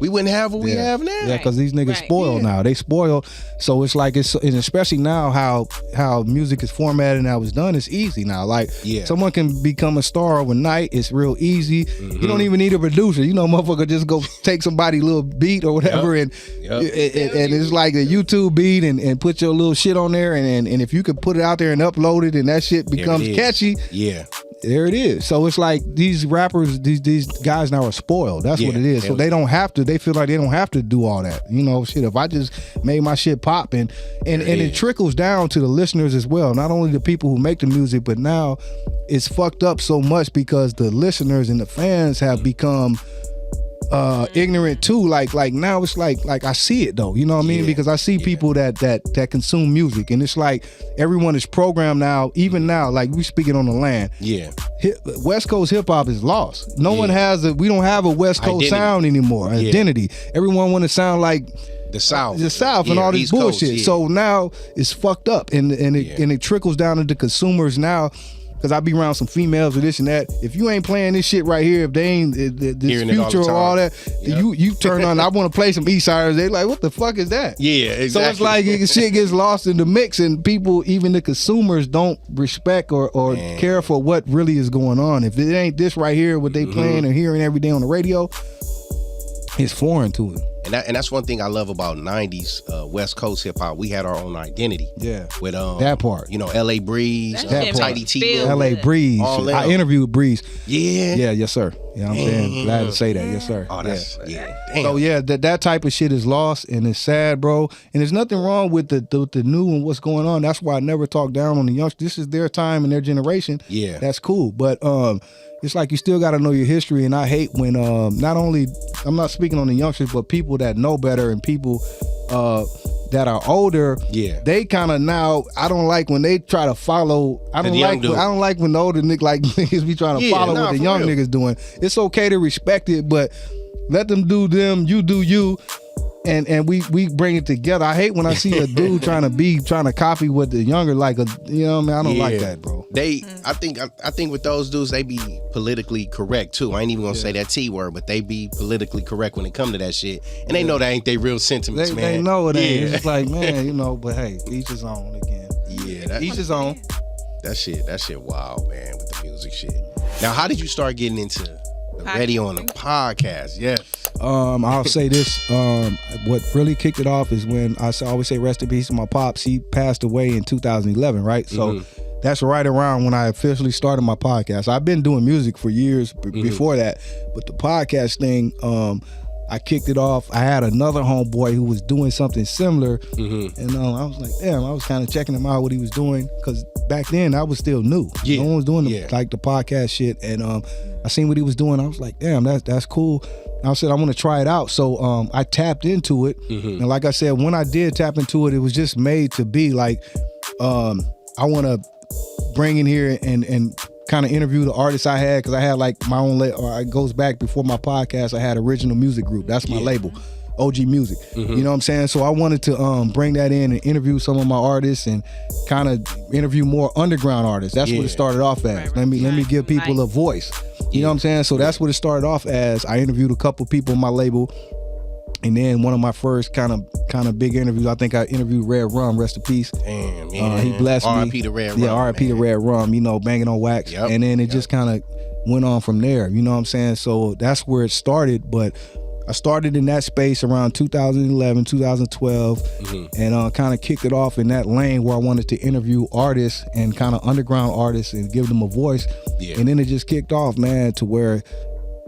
we wouldn't have what we have now. Yeah, because these niggas spoiled now. They spoiled. So it's like, and especially now how music is formatted and how it's done, it's easy now. Like someone can become a star overnight. It's real easy. You don't even need a producer. You know, motherfucker just go take somebody's little beat or whatever and it's like a YouTube beat and put your little shit on there and if you could put it out there and upload it and that shit becomes catchy. Yeah. There it is. So it's like these rappers, these guys now are spoiled. That's what it is. So they don't have to. They feel like they don't have to do all that. You know, shit. If I just made my shit pop and it trickles down to the listeners as well. Not only the people who make the music, but now it's fucked up so much because the listeners and the fans have become ignorant too. Like now it's like I see it though. You know what I mean? Because I see people that consume music, and it's like everyone is programmed now. Even now, like we speaking on the land. Yeah. West Coast hip-hop is lost. No one has we don't have a West Coast sound anymore. Identity. Everyone want to sound like the South and all this East bullshit. Coast, so now it's fucked up, and it trickles down into consumers now. Because I be around some females or this and that. If you ain't playing this shit right here, if they ain't this Future or all that, you turn on. I want to play some Eastsiders. They like, what the fuck is that? Yeah, exactly. So it's like shit gets lost in the mix, and people, even the consumers, don't respect or care for what really is going on. If it ain't this right here, what they playing or hearing every day on the radio, it's foreign to it. And that's one thing I love about 90s West Coast hip hop. We had our own identity. Yeah. With that part. You know, LA Breeze, Tidy T. LA Breeze. I interviewed Breeze. Yeah. Yeah, yes, sir. You know what I'm saying? Glad to say that. Yes, sir. Oh, that's damn. So yeah, that type of shit is lost, and it's sad, bro. And there's nothing wrong with the new and what's going on. That's why I never talk down on the youngsters. This is their time and their generation. Yeah. That's cool. But it's like you still got to know your history, and I hate when not only, I'm not speaking on the youngsters, but people that know better and people that are older, they kind of now, I don't like when they try to follow. I don't like when the older niggas be trying to follow what the young niggas doing. It's okay to respect it, but let them do them, you do you. And we bring it together. I hate when I see a dude trying to copy what the younger you know what I mean? I don't like that, bro. I think with those dudes, they be politically correct too. I ain't even gonna say that T word, but they be politically correct when it come to that shit. And they know that ain't their real sentiments, man. They know it ain't. It's like, man, you know, but hey, each his own again. Yeah, each his own. That shit wild, man, with the music shit. Now, how did you start getting into the radio and the podcast? Yes. I'll say this. What really kicked it off is when I always say rest in peace to my pops. He passed away in 2011, right? So that's right around when I officially started my podcast. I've been doing music for years before that, but the podcast thing, I kicked it off. I had another homeboy who was doing something similar, and I was like, damn, I was kind of checking him out what he was doing, because back then I was still new. No one was doing the podcast shit, and I seen what he was doing. I was like, damn, that's cool. I said, I want to try it out. So I tapped into it. And like I said, when I did tap into it, it was just made to be like, I want to bring in here and kind of interview the artists I had, because I had like my own, it goes back before my podcast, I had Original Music Group. That's my label. OG Muzik. You know what I'm saying? So I wanted to bring that in and interview some of my artists and kind of interview more underground artists. That's what it started off as. Let me give people a voice. You know what I'm saying? So that's what it started off as. I interviewed a couple people on my label, and then one of my first kind of big interviews, I think I interviewed Red Rum, rest in peace. Damn, he blessed me. R.I.P. to Red Rum. Yeah, R.I.P. to Red Rum, you know, banging on wax. And then it just kind of went on from there. You know what I'm saying? So that's where it started. But I started in that space around 2011, 2012, and kind of kicked it off in that lane where I wanted to interview artists and kind of underground artists and give them a voice. Yeah. And then it just kicked off, man, to where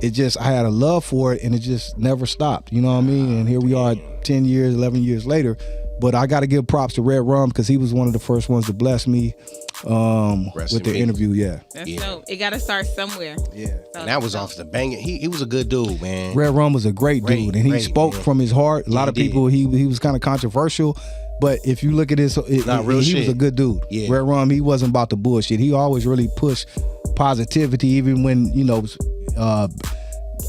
it just, I had a love for it and it just never stopped. You know what I mean? And here we are 10 years, 11 years later. But I got to give props to Red Rum because he was one of the first ones to bless me with the interview. Yeah, that's dope. It got to start somewhere. Yeah, so and that was off the banging. He was a good dude, man. Red Rum was a great dude, and he spoke from his heart. A lot of people, he was kind of controversial, but if you look at this, he was a good dude. Yeah. Red Rum, he wasn't about the bullshit. He always really pushed positivity, even when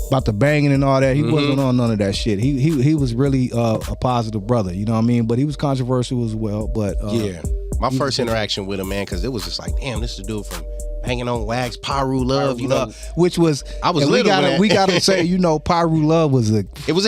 about the banging and all that. He wasn't on none of that shit. He was really a positive brother, you know what I mean? But he was controversial as well. But my first interaction with him, man, because it was just like, damn, this is the dude from Banging on Wax, Pyru Love, you know, which was I was little. We gotta say, you know, Pyru Love was a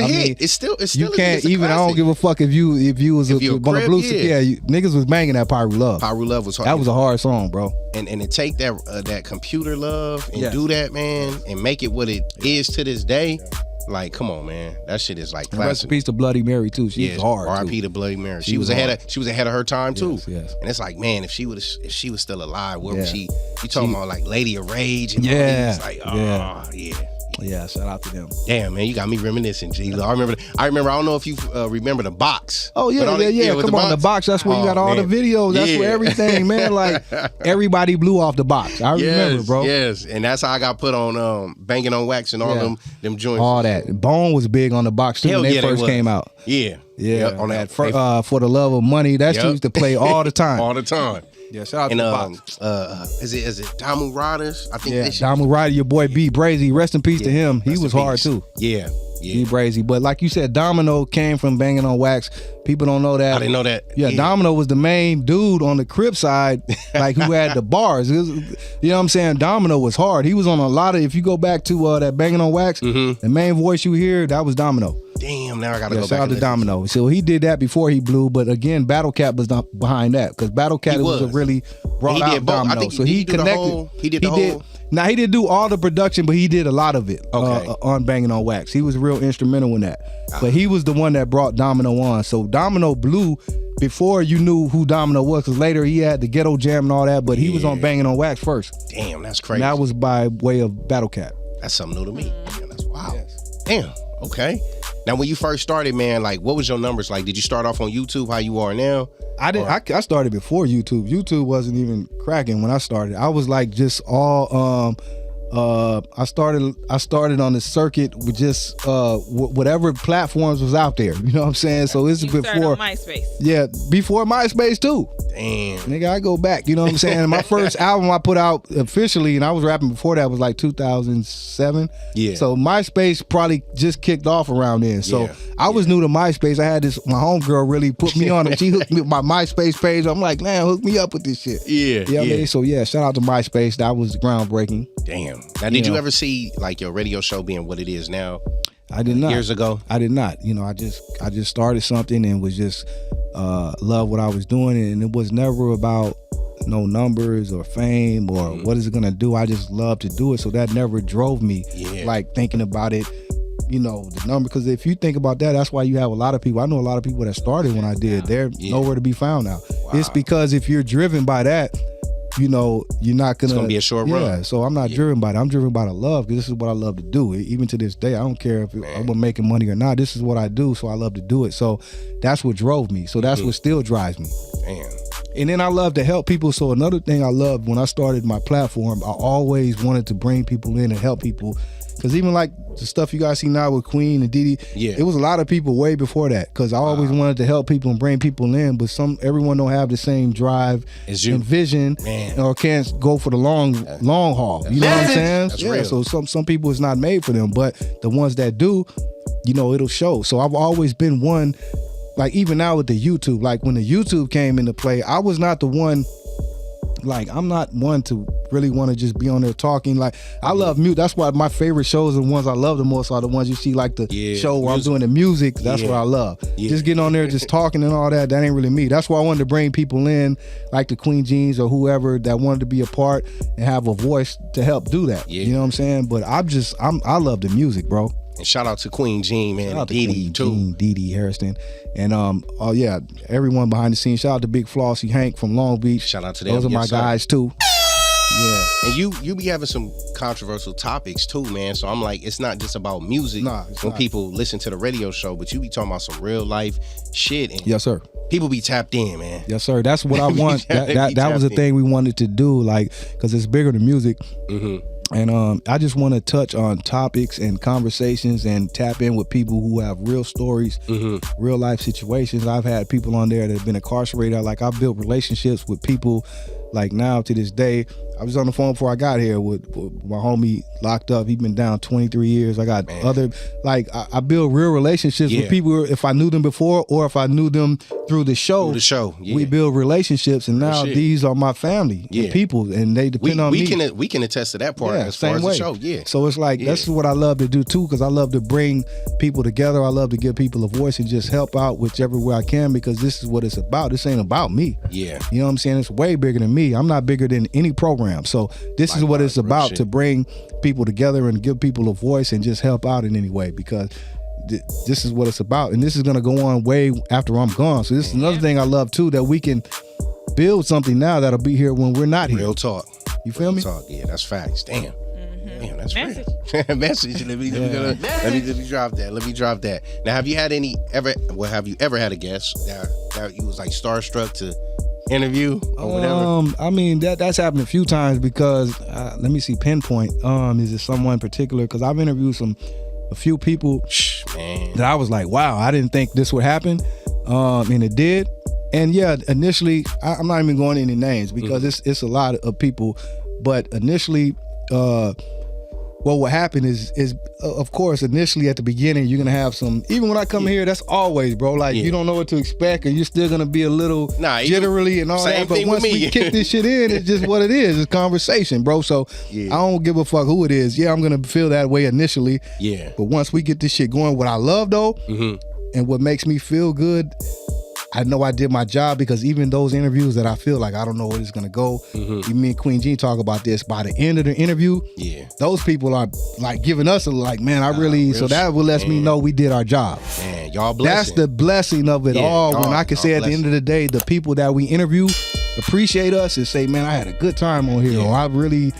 hit. It's still you can't even. I don't give a fuck if you was on the blue. Niggas was banging that Pyru Love. Pyru Love was hard. That was a hard song, bro. And to take that computer love and do that, man, and make it what it is to this day. Like, come on, man, that shit is like classic. Rest in peace to Bloody Mary too. She was hard. R.I.P. to Bloody Mary. She was ahead of her time too. Yes. And it's like, man, if she was still alive, where was she? You talking about like Lady of Rage and all these, like, yeah, shout out to them. Damn, man, you got me reminiscing, G-Lew. I remember. I don't know if you remember the box. Oh yeah. Come on, the box. That's where you got all the videos. That's where everything, man. Like everybody blew off the box. I remember, bro. Yes, and that's how I got put on Banging on Wax and all them joints. All that. Bone was big on the box too when they first came out. Yeah. On that For the Love of Money. That used to play all the time. All the time. Yeah, shout out to the box. Is it Damu Riders? I think Damu Rider, your boy B Brazy. Rest in peace to him. He was hard too. Yeah. B Brazy. But like you said, Domino came from Banging on Wax. People don't know that. I didn't know that. Yeah, Domino was the main dude on the Crip side, like who had the bars. You know what I'm saying? Domino was hard. He was on a lot of, if you go back to that Banging on Wax, the main voice you hear, that was Domino. Damn, now I gotta go back. Shout out to Domino. So he did that before he blew, but again, Battle Cat was not behind that because Battle Cat was a really brought out Domino. I think so he connected. He did the whole. Now he didn't do all the production, but he did a lot of it on Banging on Wax. He was real instrumental in that. But he was the one that brought Domino on. So Domino blew before you knew who Domino was, because later he had the Ghetto Jam and all that, but he was on Banging on Wax first. Damn, that's crazy. And that was by way of Battle Cat. That's something new to me. Man, that's wild. Yes. Damn. Okay. Now, when you first started, man, like, what was your numbers like? Did you start off on YouTube how you are now? I did. I started before YouTube. YouTube wasn't even cracking when I started. I was like just all. I started on the circuit with just whatever platforms was out there. You know what I'm saying? So this is before MySpace. Yeah, before MySpace too. Damn, nigga, I go back. You know what I'm saying? My first album I put out officially, and I was rapping before that, was like 2007. Yeah. So MySpace probably just kicked off around then. So I was new to MySpace. I had this. My homegirl really put me on it. She hooked me with my MySpace page. I'm like, man, hook me up with this shit. Yeah. You know what I mean? So yeah, shout out to MySpace. That was groundbreaking. Damn. Now, did you ever see like your radio show being what it is now? I did not. Years ago? I did not. You know, I just started something and was just love what I was doing, and it was never about no numbers or fame or what is it gonna do. I just love to do it, so that never drove me like thinking about it. You know, the number, because if you think about that, that's why you have a lot of people. I know a lot of people that started when I did. They're nowhere to be found now. Wow. It's because if you're driven by that, you know, you're not gonna. It's gonna be a short run. Yeah, so I'm not driven by that. I'm driven by the love, because this is what I love to do. Even to this day, I don't care if I'm making money or not. This is what I do, so I love to do it. So that's what drove me. So that's what still drives me. Damn. And then I love to help people. So another thing I loved when I started my platform, I always wanted to bring people in and help people. Because even like the stuff you guys see now with Queen and Diddy, it was a lot of people way before that. Because I always wanted to help people and bring people in, but everyone don't have the same drive and vision, or can't go for the long haul. You know what I'm saying? That's real. So some people it's not made for them, but the ones that do, you know, it'll show. So I've always been one. Like even now with the YouTube, like when the YouTube came into play, I was not the one. Like I'm not one to really want to just be on there talking. Like I love music. That's why my favorite shows and ones I love the most are the ones you see like the show where I'm doing the music. That's what I love. Just getting on there, just talking and all that. That ain't really me. That's why I wanted to bring people in like the Queen Jeans or whoever that wanted to be a part and have a voice to help do that. You know what I'm saying? But I love the music, bro. And shout out to Queen Jean, man, and Dee too. Dee Harrison. And everyone behind the scenes. Shout out to Big Flossie, Hank from Long Beach. Shout out to them. Those are my guys too. Yeah. And you be having some controversial topics too, man. So I'm like, it's not just about music when people listen to the radio show, but you be talking about some real life shit. And yes, sir. People be tapped in, man. Yes, sir. That's what I want. that was the thing we wanted to do, like, because it's bigger than music. Mm-hmm. And I just want to touch on topics and conversations and tap in with people who have real stories, real life situations. I've had people on there that have been incarcerated. Like I've built relationships with people like now to this day. I was on the phone before I got here with my homie locked up. He's been down 23 years. I got other, like, I build real relationships with people if I knew them before or if I knew them through the show. We build relationships, and now these are my family and people, and they depend on me. We can attest to that part as far as the show. Yeah. So it's like, that's what I love to do too, because I love to bring people together. I love to give people a voice and just help out whichever way I can, because this is what it's about. This ain't about me. Yeah. You know what I'm saying? It's way bigger than me. I'm not bigger than any program. So this is what it's about, to bring people together and give people a voice and just help out in any way, because this is what it's about. And this is going to go on way after I'm gone. So this is another thing I love too, that we can build something now that'll be here when we're not here. Real talk. You feel me? Talk. Yeah, that's facts. Damn. Damn, that's message. Message. Let me drop that. Let me drop that. Now, have you ever had a guest that you was like starstruck to interview or whatever? I mean, that's happened a few times, because let me see, pinpoint. Is it someone particular? Because I've interviewed a few people that I was like, wow, I didn't think this would happen, and it did. And yeah, initially, I'm not even going into names because it's a lot of people, but initially, what happen is of course, initially at the beginning, you're gonna have some, even when I come here, that's always, bro, like you don't know what to expect, and you're still gonna be a little jittery and all that, but once we kick this shit in, it's just what it is. It's conversation, bro. So I don't give a fuck who it is. Yeah, I'm gonna feel that way initially, but once we get this shit going, what I love though, and what makes me feel good, I know I did my job, because even those interviews that I feel like I don't know where it's gonna go, me and Queen Jean talk about this, by the end of the interview, those people are like giving us a like, man, I really, so that will let me know we did our job. Man, y'all blessing. That's the blessing of it all. When I can say at the end of the day, the people that we interview appreciate us and say, man, I had a good time on here, or I really,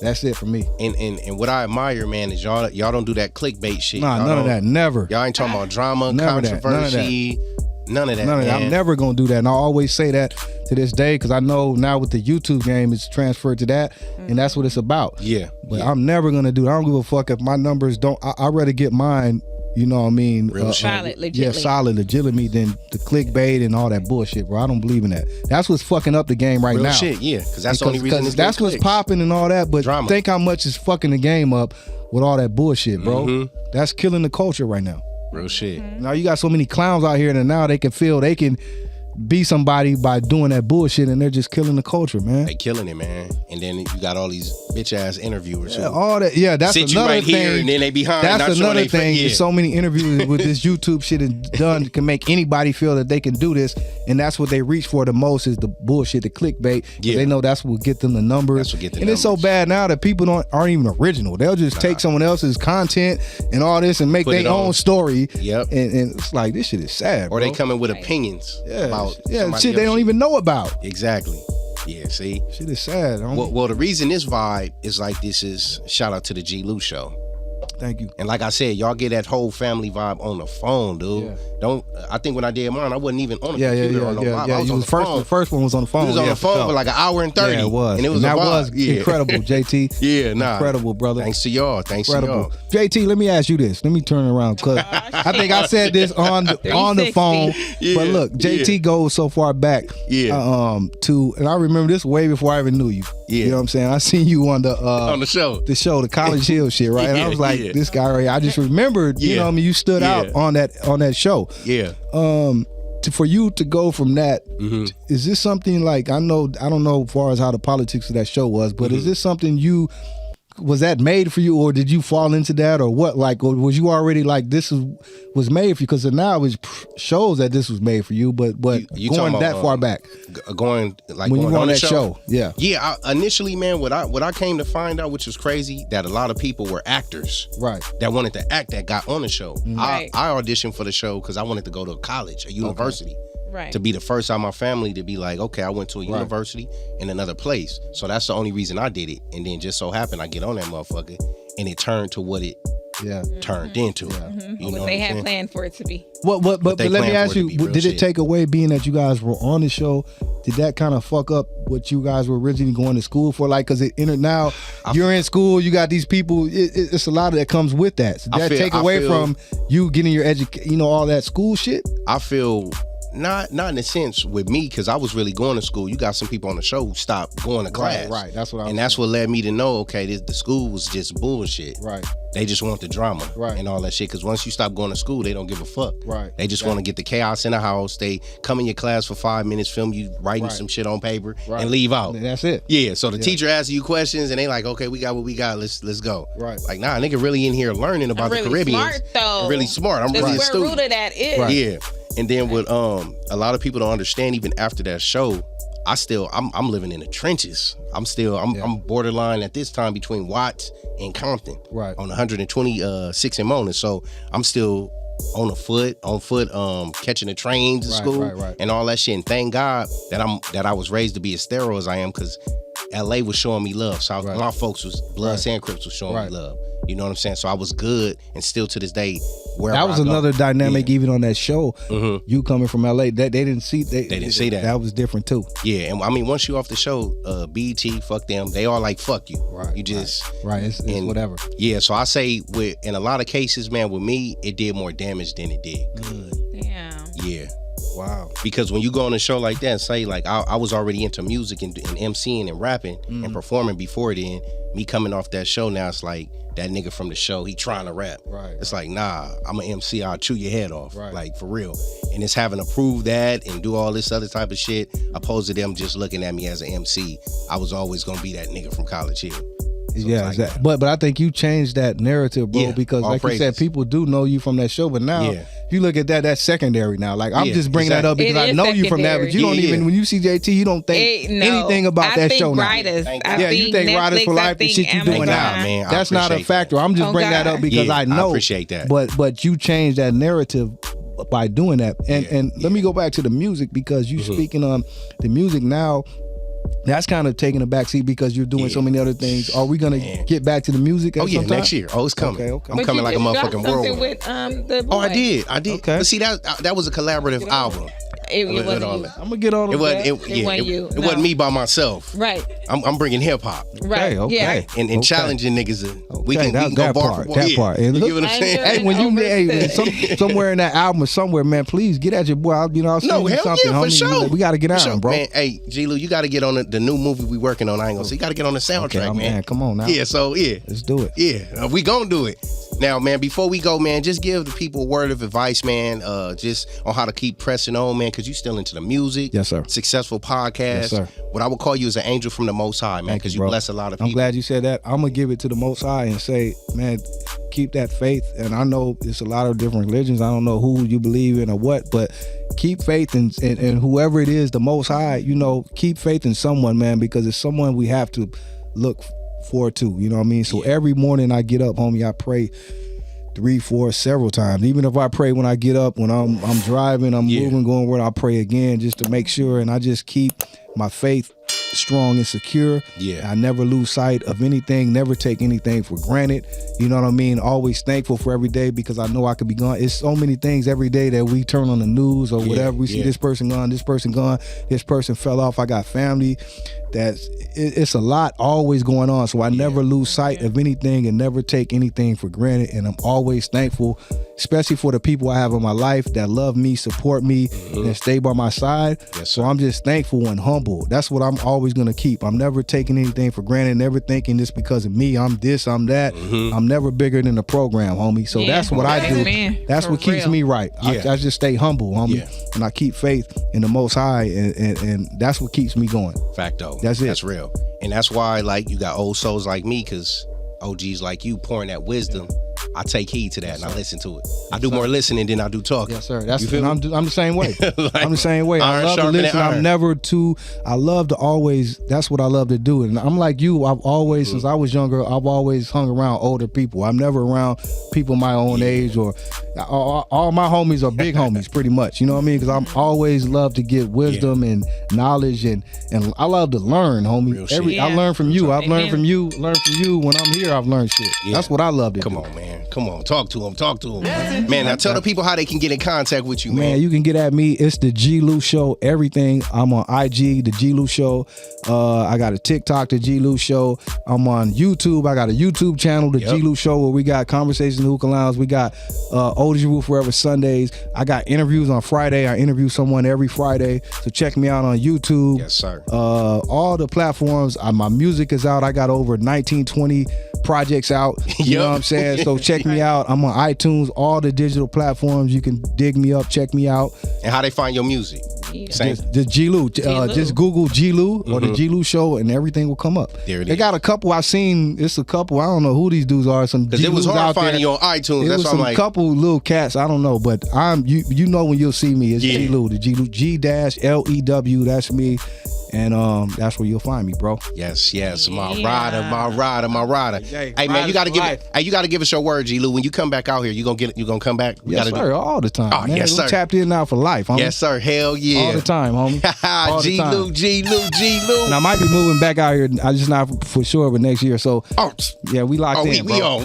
that's it for me. And what I admire, man, is y'all don't do that clickbait shit. Nah, none of that, never. Y'all ain't talking about drama, controversy. None of that. I'm never gonna do that, and I always say that to this day, because I know now with the YouTube game, it's transferred to that, and that's what it's about. But I'm never gonna do it. I don't give a fuck if my numbers don't. I'd rather get mine, you know what I mean? Solid, legitly. Yeah, solid, legitimately, than the clickbait and all that bullshit, bro. I don't believe in that. That's what's fucking up the game right now. Real shit, yeah, because that's the only reason. Because that's what's popping and all that. But think how much is fucking the game up with all that bullshit, bro. That's killing the culture right now. Real shit. Now you got so many clowns out here that now they can feel they can be somebody by doing that bullshit, and they're just killing the culture, man. They killing it, man. And then you got all these bitch ass interviewers. All that, that's sit another you right thing. Here and then they behind. That's another thing. There's so many interviews with this YouTube shit is done can make anybody feel that they can do this, and that's what they reach for the most is the bullshit, the clickbait. They know that's what get them the numbers. That's what get the numbers. It's so bad now that people aren't even original. They'll just take someone else's content and all this and make their own story. And it's like, this shit is sad. Or they come in with opinions about shit they don't even know about. Exactly. Yeah, see? Shit is sad. Well, the reason this vibe is like this is shout out to the G-Lew Show. Thank you. And like I said, y'all get that whole family vibe on the phone, dude. I think when I did mine, I wasn't even on the computer or no vibe. I was on the phone. The first one was on the phone. It was on the phone for like an hour and 30. Yeah, it was. And it was that was incredible, JT. Incredible, brother. Thanks to y'all. JT, let me ask you this. Let me turn around, because I think I said this on the phone. But look, JT goes so far back and I remember this way before I even knew you. You know what I'm saying? I seen you on the show. The College Hill shit, right? And I was like, this guy right here. I just remembered, you know what I mean? You stood out on that show. for you to go from that, is this something like, I don't know as far as how the politics of that show was, but is this something was that made for you, or did you fall into that, or what? Like, or was you already like, this was made for you? Because now it shows that this was made for you, but you going that far back, going like when going you were on that the show, yeah. Initially, man, what I came to find out, which was crazy, that a lot of people were actors, right, that wanted to act, that got on the show. Right. I auditioned for the show because I wanted to go to a college, a university. Right. To be the first out of my family to be like, okay, I went to a university in another place. So that's the only reason I did it. And then just so happened I get on that motherfucker and it turned to what it turned into. You know what they had planned for it to be. But let me ask you, did it take away, being that you guys were on the show, did that kind of fuck up what you guys were originally going to school for? Like, because now you're in school, you got these people, it's a lot of that comes with that. So did that take away from you getting your education, all that school shit? I feel... Not in a sense with me, because I was really going to school. You got some people on the show who stopped going to class. Right. That's what that's what led me to know, okay, the school was just bullshit. Right. They just want the drama. Right. And all that shit. Because once you stop going to school, they don't give a fuck. Right. They just want to get the chaos in the house. They come in your class for 5 minutes, film you writing some shit on paper, and leave out. And that's it. Yeah. So the teacher asks you questions, and they like, okay, we got what we got. Let's go. Right. Like, nah, nigga really in here learning about the Caribbean. Smart, though. I'm really smart. I'm really a where student. root of that is. Right. Yeah. And then with a lot of people don't understand, even after that show, I'm living in the trenches. I'm borderline at this time between Watts and Compton. Right. On 126 in Mona. So I'm still on foot, catching the trains to school and all that shit. And thank God that I was raised to be as thorough as I am, because LA was showing me love. So my folks was Bloods and Crips was showing me love. You know what I'm saying? So I was good, and still to this day, that was another dynamic even on that show. You coming from LA, that they didn't see. They didn't see that. That was different too. Yeah, and I mean, once you off the show, BET, fuck them. They all like, fuck you. Right. You just It's whatever. Yeah. So I say, in a lot of cases, man, with me, it did more damage than it did good. Damn. Yeah. Wow. Because when you go on a show like that and say, like, I was already into music and MCing and rapping and performing before then, me coming off that show, now it's like, that nigga from the show, he trying to rap. Right. It's like, nah, I'm an MC, I'll chew your head off. Right. Like, for real. And it's having to prove that and do all this other type of shit, opposed to them just looking at me as an MC. I was always gonna be that nigga from College Hill. So yeah, like, exactly. But I think you changed that narrative, bro, because like you said, people do know you from that show. But now, if you look at that's secondary now. Like, I'm just bringing that up because I know you from that, but you don't even, when you see JT, you don't think anything about that show now. You think Riders for Life, the shit you doing now. Man, that's not a factor. I'm just bringing that up because I know. I appreciate that. But you changed that narrative by doing that. And let me go back to the music, because you speaking on the music now. That's kind of taking a backseat because you're doing so many other things. Are we gonna get back to the music? Next year. Oh, it's coming. Okay. I'm coming like a motherfucking whirlwind. With, the I did. Okay. But see, that was a collaborative album. It wasn't you. I'm gonna get on it. It wasn't me by myself. Right. I'm bringing hip hop. Right. Okay. And challenging niggas. We can go bar for bar. That part. And you look, get what I'm saying? Hey, when you somewhere in that album or somewhere, man, please get at your boy. I'll send you something, homie. For sure. We got to get on, bro. Man, hey, G-Lew, you got to get on the new movie we working on. I ain't gonna say. You got to get on the soundtrack, man. Come on now. Yeah. So let's do it. Yeah, we gonna do it. Now, man, before we go, man, just give the people a word of advice, man, just on how to keep pressing on, man, because you still into the music. Yes, sir. Successful podcast. Yes, sir. What I would call you is an angel from the Most High, man, because you bless a lot of people. I'm glad you said that. I'm going to give it to the Most High and say, man, keep that faith. And I know it's a lot of different religions. I don't know who you believe in or what, but keep faith in whoever it is, the Most High, keep faith in someone, man, because it's someone we have to look forward to. You know what I mean? So every morning I get up, homie, I pray 3, 4, several times. Even if I pray when I get up, when I'm driving, I'm moving, going where, I pray again just to make sure, and I just keep my faith strong and secure. Yeah. I never lose sight of anything, never take anything for granted. You know what I mean? Always thankful for every day, because I know I could be gone. It's so many things every day that we turn on the news or whatever. We see this person gone, this person fell off. I got family it's a lot always going on. So I never lose sight of anything and never take anything for granted. And I'm always thankful, especially for the people I have in my life that love me, support me, and stay by my side. So I'm just thankful and humble. That's what I'm always going to keep. I'm never taking anything for granted, never thinking this because of me. I'm this, I'm that. I'm never bigger than the program, homie. So that's what I do. That's what keeps me right. I just stay humble, homie. And I keep faith in the Most High, and that's what keeps me going. Facto. That's it. That's real. And that's why, like, you got old souls like me, because OGs like you pouring that wisdom. I take heed to that and I listen to it. I do more listening than I do talking. Yes, sir. I'm the same way. I'm the same way. I love to listen. I love to always, that's what I love to do. And I'm like you, I've always, since I was younger, I've always hung around older people. I'm never around people my own age, or all my homies are big homies pretty much. You know what I mean? Because I'm always love to get wisdom and knowledge, and I love to learn, homie. I learn from you. I've learned from you. Learn from you. When I'm here, I've learned shit. That's what I love to do. Come on, man. Come on, talk to him. Man, now tell the people how they can get in contact with you, man. You can get at me. It's the G-Lew Show, everything. I'm on IG, the G-Lew Show. I got a TikTok, the G-Lew Show. I'm on YouTube. I got a YouTube channel, the G-Lew Show, where we got Conversations in the Hookah Lounge. We got OG Muzik Group Sundays. I got interviews on Friday. I interview someone every Friday. So check me out on YouTube. Yes, sir. All the platforms. My music is out. I got over 19-20 projects out. You know what I'm saying? So check me out. I'm on iTunes, all the digital platforms. You can dig me up, check me out. And how they find your music? The G-Lew. Just Google G-Lew or the G-Lew Show and everything will come up. They got a couple I've seen. It's a couple. I don't know who these dudes are. Some because it was hard finding you on iTunes. That's why I'm like, couple little cats. I don't know, but you know when you'll see me. It's G-Lew. The G-Lew. G-Lew. That's me. And that's where you'll find me, bro. Yes, my rider. Hey man, you gotta give us your word, G-Lew. When you come back out here, you gonna come back? Yes, sir. All the time. Oh, man. Yes, sir. Tapped in now for life, homie. Yes, sir. Hell yeah. All the time, homie. G-Lew. And I might be moving back out here. I just not for sure, but next year. So yeah, we locked in. We on.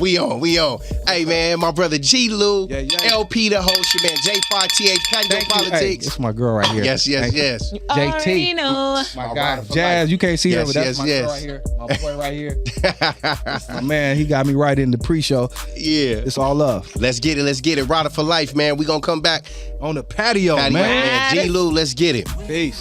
Hey man, my brother G-Lew, LP the host, your man J5TH, Patio PolitiCz. Hey, it's my girl right here. Yes. JT. My guy, Jazz, you can't see her, but that's my girl right here. My boy right here. My man, he got me right in the pre-show. Yeah. It's all love. Let's get it. Rider for life, man. We gonna come back on the patio man. G-Lew, let's get it. Peace.